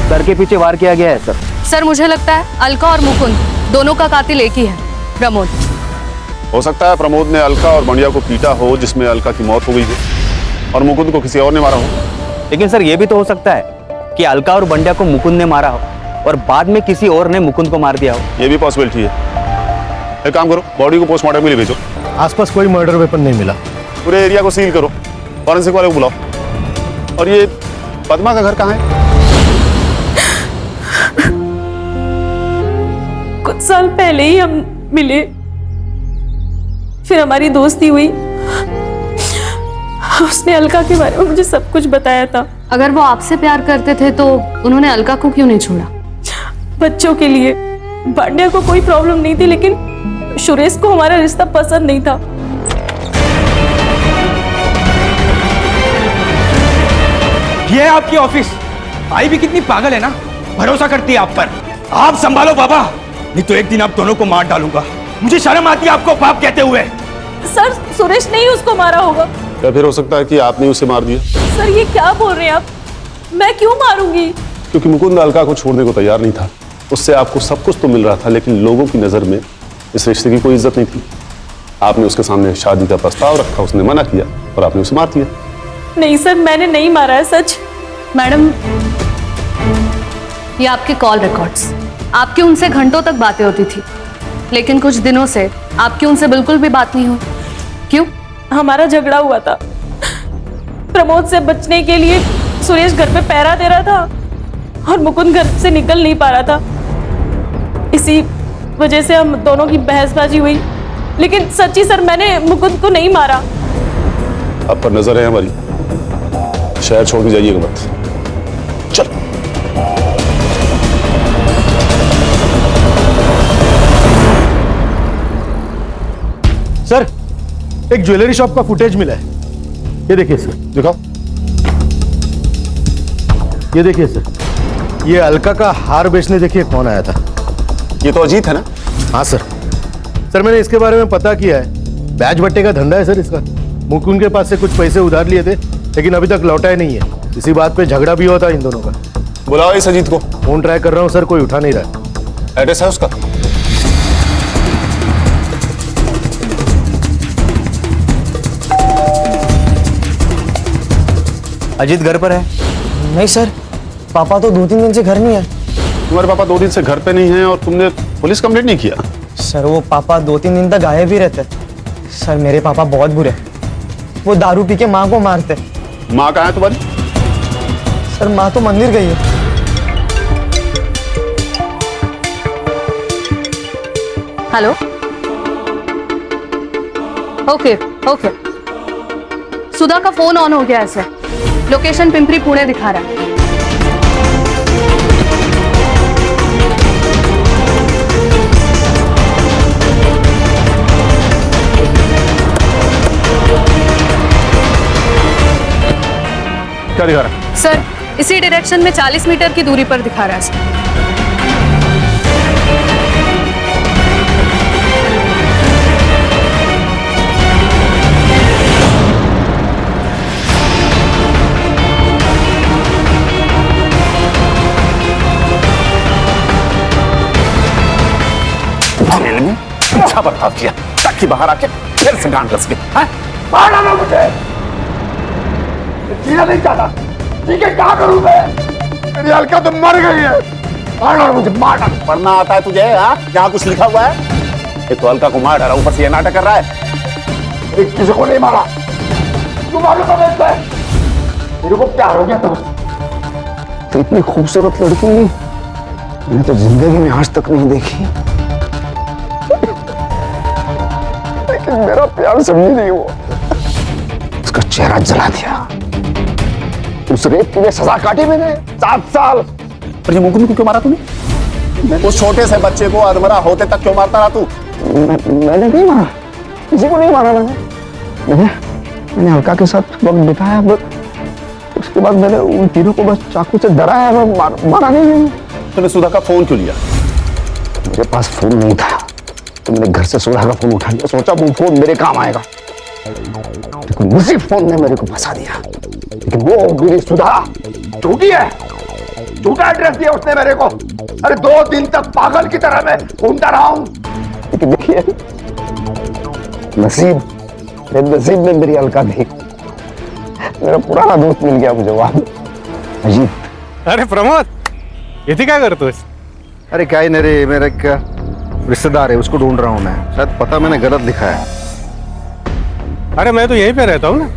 [SPEAKER 20] सर के पीछे वार किया गया है सर।
[SPEAKER 19] सर, मुझे लगता है अलका और मुकुंद दोनों का कातिल एक ही है, प्रमोद।
[SPEAKER 21] हो सकता है प्रमोद ने अलका और बंडिया को पीटा हो, जिसमें अलका की मौत हो गई है और मुकुंद को किसी और ने मारा हो।
[SPEAKER 20] लेकिन सर ये भी तो हो सकता है कि अलका और बंडिया को मुकुंद ने मारा हो और बाद में किसी और ने मुकुंद को मार दिया हो।
[SPEAKER 21] ये भी पॉसिबिलिटी है। एक काम करो, बॉडी को पोस्टमार्टम के लिए भेजो।
[SPEAKER 6] आसपास कोई मर्डर वेपन नहीं मिला।
[SPEAKER 21] पूरे एरिया को सील करो, फॉरेंसिक वाले को बुलाओ। और ये पद्मा का घर कहाँ है?
[SPEAKER 11] कुछ साल पहले ही हम मिले, फिर हमारी दोस्ती हुई। उसने अलका के बारे में मुझे सब कुछ बताया था।
[SPEAKER 19] अगर वो आपसे प्यार करते थे तो उन्होंने अलका को क्यों नहीं छोड़ा?
[SPEAKER 11] बच्चों के लिए। बांडिया को कोई प्रॉब्लम नहीं थी, लेकिन सुरेश को हमारा रिश्ता पसंद नहीं था।
[SPEAKER 22] ये है आपकी ऑफिस। आई भी कितनी पागल है ना, भरोसा करती है आप पर। आप संभालो बाबा, नहीं तो एक दिन आप दोनों को मार डालूंगा। मुझे शर्म आती है आपको बाप कहते हुए।
[SPEAKER 11] सर, सुरेश ने ही उसको मारा होगा।
[SPEAKER 21] या फिर हो सकता है कि आपने उसे मार दिया।
[SPEAKER 11] सर, ये क्या बोल रहे हैं आप? मैं क्यों मारूंगी?
[SPEAKER 21] क्योंकि मुकुंद अलका को छोड़ने को तैयार नहीं था। उससे आपको सब कुछ तो मिल रहा था, लेकिन लोगों की नजर में इस रिश्ते की कोई इज्जत नहीं थी। आपने उसके सामने शादी का प्रस्ताव रखा, उसने मना किया और आपने उसे मार दिया।
[SPEAKER 11] नहीं सर, मैंने नहीं मारा है, सच।
[SPEAKER 19] मैडम, ये आपके कॉल रिकॉर्ड्स, आपकी उनसे घंटों तक बातें होती थी, लेकिन कुछ दिनों से आपकी उनसे बिल्कुल भी बात नहीं हुई। क्यों?
[SPEAKER 11] हमारा झगड़ा हुआ था। प्रमोद से बचने के लिए सुरेश घर पे पहरा दे रहा था और मुकुंद घर से निकल नहीं पा रहा था। इसी वजह से हम दोनों की बहसबाजी हुई। लेकिन सच्ची सर, मैंने मुकुंद को नहीं मारा।
[SPEAKER 21] आप पर नजर है हमारी, शहर छोड़ के जाइएगा मत। चल।
[SPEAKER 6] सर, एक ज्वेलरी शॉप का फुटेज मिला है। ये देखिए सर।
[SPEAKER 21] दिखाओ।
[SPEAKER 6] ये देखिए सर, ये अलका का हार बेचने देखिए कौन आया था।
[SPEAKER 21] ये तो अजीत है ना?
[SPEAKER 6] हाँ सर। सर, मैंने इसके बारे में पता किया है। बैच बट्टे का धंधा है सर इसका। मुकुंद के पास से कुछ पैसे उधार लिए थे, लेकिन अभी तक लौटाए नहीं है। इसी बात पे झगड़ा भी हुआ था इन दोनों का।
[SPEAKER 21] बुलाओ इस अजीत को।
[SPEAKER 6] फोन ट्राई कर रहा हूँ सर, कोई उठा नहीं रहा।
[SPEAKER 21] एड्रेस है उसका?
[SPEAKER 20] अजीत घर पर है?
[SPEAKER 14] नहीं सर, पापा तो 2-3 दिन से घर नहीं है।
[SPEAKER 21] तुम्हारे पापा 2 दिन से घर पे नहीं हैं और तुमने पुलिस कंप्लेंट नहीं किया?
[SPEAKER 14] सर, वो पापा 2-3 दिन तक गायब ही रहते। सर, मेरे पापा बहुत बुरे। वो दारू पी के माँ को मारते।
[SPEAKER 21] माँ कहाँ है तुम्हारी?
[SPEAKER 14] सर, माँ तो मंदिर गई है।
[SPEAKER 19] हेलो। Okay okay. सुधा का फोन ऑन हो गया है सर। लोकेशन पिंपरी पुणे दिखा रहा है।
[SPEAKER 21] क्या दिखा रहा है?
[SPEAKER 19] सर, इसी डायरेक्शन में 40 मीटर की दूरी पर दिखा रहा है सर।
[SPEAKER 21] अच्छा बर्ताव किया ताकि बाहर आके फिर से गांड रस गई। मार डालो मुझे। जीना नहीं चाहता, ठीक है? क्या करूं मैं? मेरी अलका तो मर गई है। मार डालो मुझे, मार डालो। पढ़ना आता है तुझे? हाँ, यहाँ कुछ लिखा हुआ है? ये तो अलका को मार डाला, ऊपर से ये नाटक कर रहा है। किसी को नहीं मारा। तू मालूम है मेरे को प्यार हो गया तो।
[SPEAKER 4] तो इतनी खूबसूरत लड़की मैंने तो जिंदगी में आज तक नहीं देखी। लेकिन मेरा प्यार समझी नहीं हुआ। उसका चेहरा जला दिया। उस रेप की सजा काटी मैंने 7 साल।
[SPEAKER 21] पर ये मुकुंद को क्यों मारा तूने? उस छोटे से बच्चे को अधमरा होते तक क्यों मारता रहा तू?
[SPEAKER 4] मैंने नहीं मारा, किसी को नहीं मारा। मैंने अलका के साथ वक्त बिताया, बस उसके बाद मैंने उन तीनों को बस चाकू से डराया, मारा नहीं।
[SPEAKER 21] तूने सुधा का फोन क्यों लिया?
[SPEAKER 4] मेरे पास फोन नहीं था तो मैंने घर से सुधा का फोन उठा लिया। सोचा वो फोन मेरे काम आएगा, लेकिन उसी फोन ने मेरे को फंसा दिया। लेकिन वो मेरी सुधा झूठी है, झूठा एड्रेस दिया उसने मेरे को। अरे 2 दिन तक पागल की तरह मैं घूमता रहा हूं। लेकिन देखिए
[SPEAKER 18] नसीब में मेरी अलका थी। मेरा पुराना दोस्त मिल गया मुझे वहां। अजीत।
[SPEAKER 17] अरे प्रमोद, इथे काय करतोस?
[SPEAKER 4] अरे क्या ही नहीं रे, मेरा एक रिश्तेदार है, उसको ढूंढ रहा हूँ मैं। शायद पता मैंने गलत लिखा है।
[SPEAKER 17] अरे मैं तो यहीं पे रहता हूँ ना।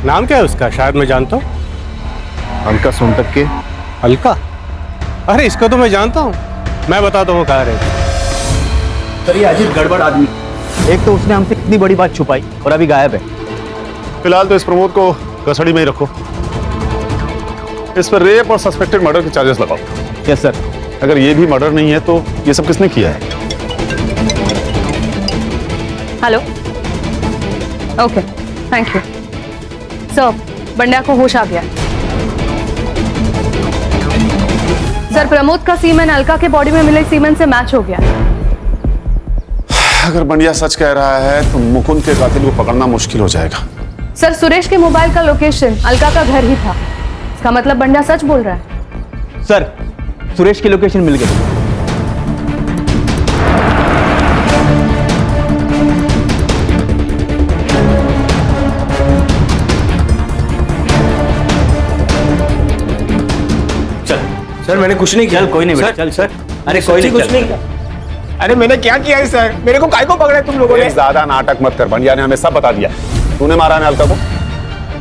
[SPEAKER 17] नाम क्या है उसका? शायद मैं जानता हूँ।
[SPEAKER 4] अलका सोनटक के।
[SPEAKER 17] अलका? अरे इसको तो मैं जानता हूँ। मैं बताता हूँ वो कहाँ रहती।
[SPEAKER 20] सर ये अजीत गड़बड़ आदमी। एक तो उसने हमसे कितनी बड़ी बात छुपाई और अभी गायब है।
[SPEAKER 4] फिलहाल तो इस प्रमोद को कस्टडी में ही रखो। इस पर रेप और सस्पेक्टेड मर्डर के चार्जेस लगाओ।
[SPEAKER 20] Yes sir.
[SPEAKER 4] अगर ये भी मर्डर नहीं है तो ये सब किसने किया है?
[SPEAKER 19] Hello. Okay, thank you sir. Bandya को होश आ गया। सर प्रमोद का सीमेन अलका के बॉडी में मिले सीमेन से मैच हो गया।
[SPEAKER 4] अगर बंडिया सच कह रहा है तो मुकुंद के कातिल को पकड़ना मुश्किल हो जाएगा।
[SPEAKER 19] सर सुरेश के मोबाइल का लोकेशन अलका का घर ही था। इसका मतलब बंड्या सच बोल रहा है।
[SPEAKER 20] सर सुरेश की लोकेशन मिल गई।
[SPEAKER 14] सर मैंने कुछ नहीं किया।
[SPEAKER 20] चल कोई नहीं बेटा, चल सर। अरे कोई नहीं,
[SPEAKER 14] कुछ नहीं किया। अरे मैंने क्या किया है सर? मेरे को काय को पकड़ा है तुम लोगों ने?
[SPEAKER 4] ज्यादा नाटक मत कर, बंडिया ने हमें सब बता दिया। तूने मारा है अलका को?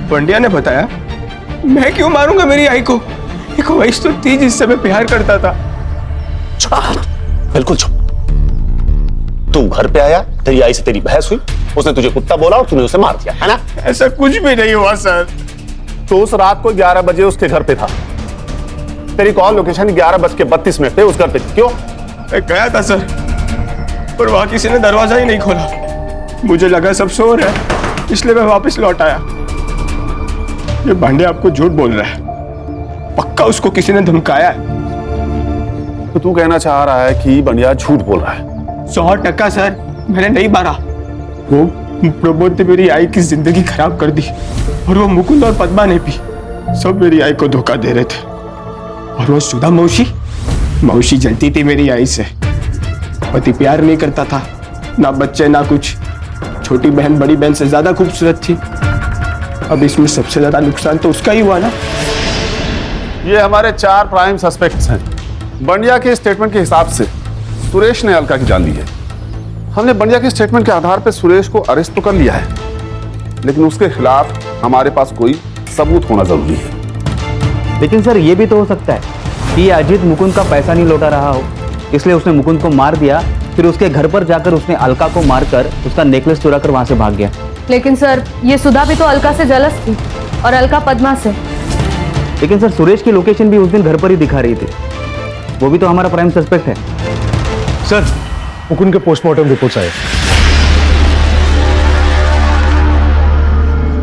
[SPEAKER 14] बंडिया ने बताया। मैं क्यों मारूंगा मेरी आई को? एक वैश तो थी जिससे मैं प्यार करता था।
[SPEAKER 4] बिल्कुल चुप। तू घर पे आया, तेरी आई से तेरी बहस हुई, उसने तुझे कुत्ता बोला और तूने उसे मार दिया, है ना?
[SPEAKER 14] ऐसा कुछ भी नहीं हुआ सर।
[SPEAKER 4] तो उस रात को 11 बजे उसके घर पे था। तेरी कॉल लोकेशन 11:32 पे उस घर पे थी। क्यों?
[SPEAKER 14] मैं गया था सर, पर वहां किसी ने दरवाजा ही नहीं खोला। मुझे लगा सब सो रहे हैं, इसलिए मैं वापस लौट आया। ये भांडे आपको झूठ बोल रहा है। पक्का उसको किसी ने धमकाया है।
[SPEAKER 4] तो तू कहना चाह रहा है कि बंडिया झूठ बोल रहा है?
[SPEAKER 14] 100% सर, मैंने नहीं मारा। वो प्रमोद ने मेरी आई की जिंदगी खराब कर दी, और वो मुकुंद और पद्मा ने भी सब मेरी आई को धोखा दे रहे थे। और वो सुधा मौसी जलती थी मेरी आई से। पति प्यार नहीं करता था, ना बच्चे ना कुछ। छोटी बहन बड़ी बहन से ज्यादा खूबसूरत थी। अब इसमें सबसे ज्यादा नुकसान तो उसका ही हुआ ना।
[SPEAKER 4] ये हमारे 4 प्राइम सस्पेक्ट्स हैं। बंडिया के स्टेटमेंट के हिसाब से सुरेश ने अलका की जान ली है। हमने बंडिया के स्टेटमेंट के आधार पर सुरेश को अरेस्ट तो कर लिया है, लेकिन उसके खिलाफ हमारे पास कोई सबूत होना जरूरी है।
[SPEAKER 20] लेकिन सर ये भी तो हो सकता है कि अजीत मुकुंद का पैसा नहीं लौटा रहा हो, इसलिए उसने मुकुंद को मार दिया, फिर उसके घर पर जाकर उसने अलका को मारकर उसका नेकलेस चुरा कर वहां से भाग गया।
[SPEAKER 19] लेकिन सर ये सुधा भी तो अलका से जलस थी और अलका पद्मा से।
[SPEAKER 20] लेकिन सर सुरेश की लोकेशन भी उस दिन घर पर ही दिखा रही थी। वो भी तो हमारा प्राइम सस्पेक्ट है।
[SPEAKER 17] सर मुकुंद के पोस्टमार्टम रिपोर्ट्स आए।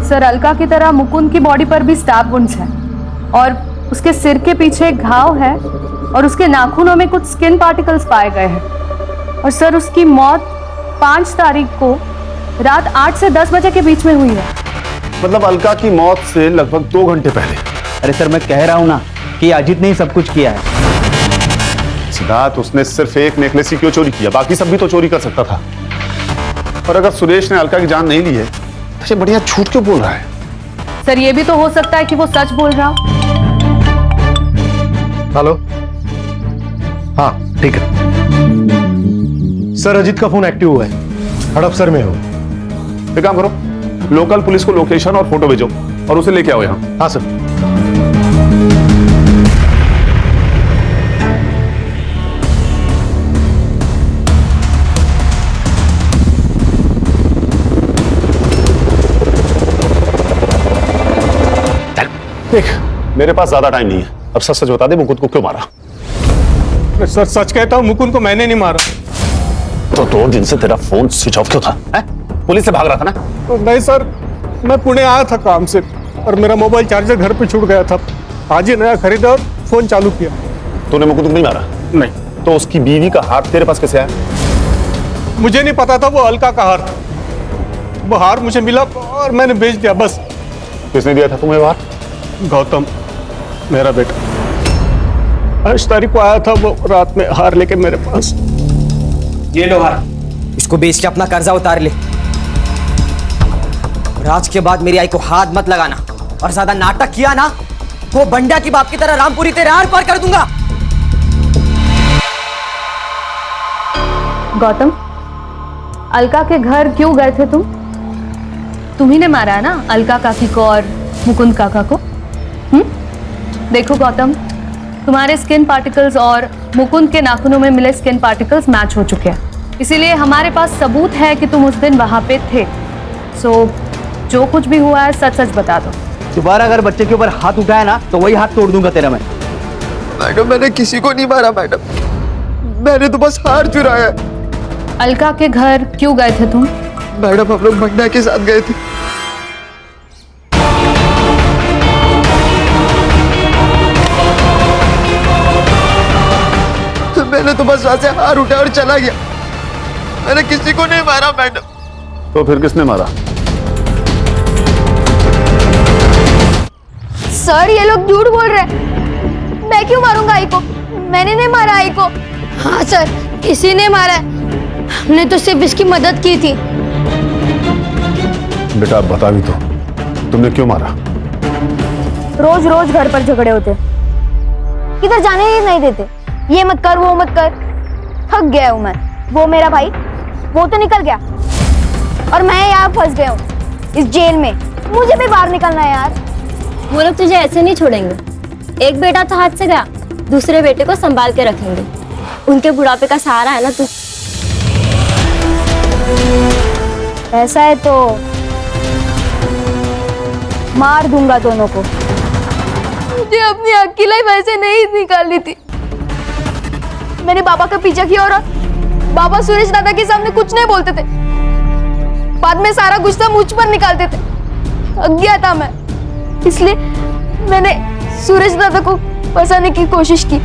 [SPEAKER 19] सर अलका की तरह मुकुंद की बॉडी पर भी स्टैब वुंड्स हैं और उसके सिर के पीछे एक घाव है और उसके नाखूनों में कुछ स्किन पार्टिकल्स पाए गए हैं। और सर उसकी मौत 5 तारीख को रात 8 से 10 बजे के बीच में हुई है।
[SPEAKER 4] मतलब अलका की मौत से लगभग 2 घंटे पहले।
[SPEAKER 20] अरे सर मैं कह रहा हूं ना कि अजीत ने ही सब कुछ किया है।
[SPEAKER 4] सिद्धार्थ, उसने सिर्फ एक नेकलेस ही क्यों चोरी किया? बाकी सब भी तो चोरी कर सकता था। और अगर सुरेश ने अलका की जान नहीं ली है तो ये बढ़िया झूठ क्यों बोल रहा है?
[SPEAKER 19] सर ये भी तो हो सकता है कि वो सच बोल रहा हो।
[SPEAKER 17] हेलो, हाँ ठीक है सर। अजीत का फोन एक्टिव हुआ है, हड़पसर में हो।
[SPEAKER 4] एक काम करो, लोकल पुलिस को लोकेशन और फोटो भेजो और उसे लेके आओ यहाँ।
[SPEAKER 17] हाँ सर।
[SPEAKER 4] देख, मेरे पास ज्यादा टाइम नहीं है, अब सच सच बता दे, मुकुंद को क्यों मारा?
[SPEAKER 17] सर सच कहता हूँ, मुकुंद को मैंने नहीं मारा।
[SPEAKER 4] तो 2 दिन से तेरा फोन स्विच ऑफ क्यों था? पुलिस से भाग रहा था ना?
[SPEAKER 17] तो नहीं सर, मैं पुणे आया था काम से और मेरा मोबाइल चार्जर घर पे छूट गया था। आज ही नया खरीदा और फोन चालू किया।
[SPEAKER 4] तूने मुकुंद को नहीं मारा?
[SPEAKER 17] नहीं।
[SPEAKER 4] तो उसकी बीवी का हार तेरे पास कैसे आया?
[SPEAKER 17] मुझे नहीं पता था वो अलका का हार था। वो हार मुझे मिला और मैंने बेच दिया बस।
[SPEAKER 4] किसने दिया था तुम्हें वो हार?
[SPEAKER 17] गौतम, मेरा बेटा। 8 तारीख को आया था वो रात में हार लेके मेरे पास।
[SPEAKER 7] ये लो हार, इसको बेच के अपना कर्जा उतार ले। और आज के बाद मेरी आई को हाथ मत लगाना, और ज्यादा नाटक किया ना तो बंडा की बाप की तरह रामपुरी तेरे आर पार कर दूंगा।
[SPEAKER 19] गौतम, अलका के घर क्यों गए थे तुम? तुम्ही ने मारा है ना अलका काकी को और मुकुंद काका को? देखो गौतम, तुम्हारे स्किन पार्टिकल्स और मुकुंद के नाखूनों में मिले स्किन पार्टिकल्स मैच हो चुके हैं, इसीलिए हमारे पास सबूत है कि तुम उस दिन वहां पे थे। सो जो कुछ भी हुआ है सच सच बता दो।
[SPEAKER 20] दोबारा अगर बच्चे के ऊपर हाथ उठाया ना तो वही हाथ तोड़ दूंगा तेरा मैं।
[SPEAKER 18] मैडम, मैंने किसी को नहीं मारा मैडम, मैंने तो बस हार चुराया।
[SPEAKER 19] अलका के घर क्यों गए थे तुम?
[SPEAKER 18] मैडम, हम लोग बंडा के साथ गए थे। मैंने तो बस वहां से हार उठाया और चला गया, मैंने किसी को नहीं मारा मैडम।
[SPEAKER 21] तो फिर किसने मारा?
[SPEAKER 12] सर, ये लोग झूठ बोल रहे हैं। मैं क्यों मारूंगा आई को? मैंने नहीं मारा आई को। हाँ सर, इसी ने मारा है, हमने तो सिर्फ इसकी मदद की थी।
[SPEAKER 21] बेटा आप बता भी तो, तुमने क्यों मारा?
[SPEAKER 12] रोज रोज घर पर झगड़े होते, किधर जाने ही नहीं देते, ये मत कर वो मत कर। थक गया हूँ मैं। वो मेरा भाई, वो तो निकल गया और मैं यहाँ फंस गया हूँ इस जेल में। मुझे भी बाहर निकलना है यार।
[SPEAKER 13] वो लोग तुझे ऐसे नहीं छोड़ेंगे। एक बेटा तो हाथ से गया, दूसरे बेटे को संभाल के रखेंगे। उनके बुढ़ापे का सहारा है ना तू।
[SPEAKER 12] ऐसा है तो मार दूंगा दोनों को।
[SPEAKER 3] मुझे अपनी अकेली लाइफ ऐसे नहीं निकालनी थी।
[SPEAKER 12] मैंने बाबा का पीछा किया और बाबा सुरेश दादा के सामने कुछ नहीं बोलते थे, बाद में सारा गुस्सा मुझ पर निकालते थे। थक गया था मैं, इसलिए मैंने सुरेश दादा को फंसाने की कोशिश की।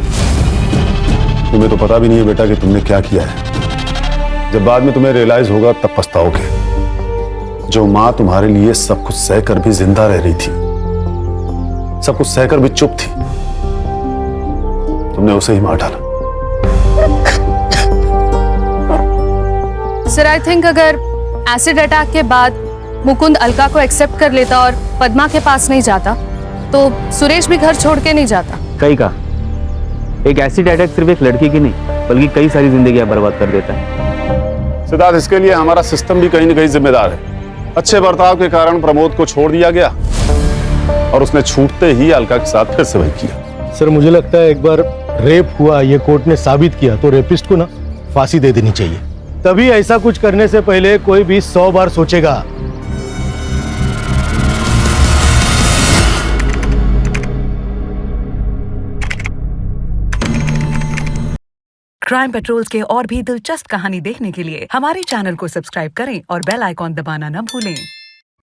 [SPEAKER 21] तुम्हें तो पता भी नहीं है बेटा कि तुमने क्या किया है। जब बाद में तुम्हें रियलाइज होगा तब पछताओगे। जो माँ तुम्हारे लिए सब कुछ सहकर भी जिंदा रह रही थी, सब कुछ सहकर भी चुप थी, तुमने उसे ही मार डाला।
[SPEAKER 19] सर, आई थिंक अगर एसिड अटैक के बाद मुकुंद अलका को एक्सेप्ट कर लेता और पद्मा के पास नहीं जाता तो सुरेश भी घर छोड़ के नहीं जाता।
[SPEAKER 20] कहीं का एक एसिड अटैक सिर्फ एक लड़की की नहीं बल्कि कई सारी जिंदगियां बर्बाद कर देता है।
[SPEAKER 21] सिद्धार्थ, इसके लिए हमारा सिस्टम भी कहीं न कहीं जिम्मेदार है। अच्छे बर्ताव के कारण प्रमोद को छोड़ दिया गया और उसने छूटते ही अलका के साथ फिर से वही किया।
[SPEAKER 17] सर, मुझे लगता है एक बार रेप हुआ, ये कोर्ट ने साबित किया, तो रेपिस्ट को ना फांसी दे देनी चाहिए। तभी ऐसा कुछ करने से पहले कोई भी 100 बार सोचेगा।
[SPEAKER 23] क्राइम पेट्रोल्स के और भी दिलचस्प कहानी देखने के लिए हमारे चैनल को सब्सक्राइब करें और बेल आइकॉन दबाना न भूलें।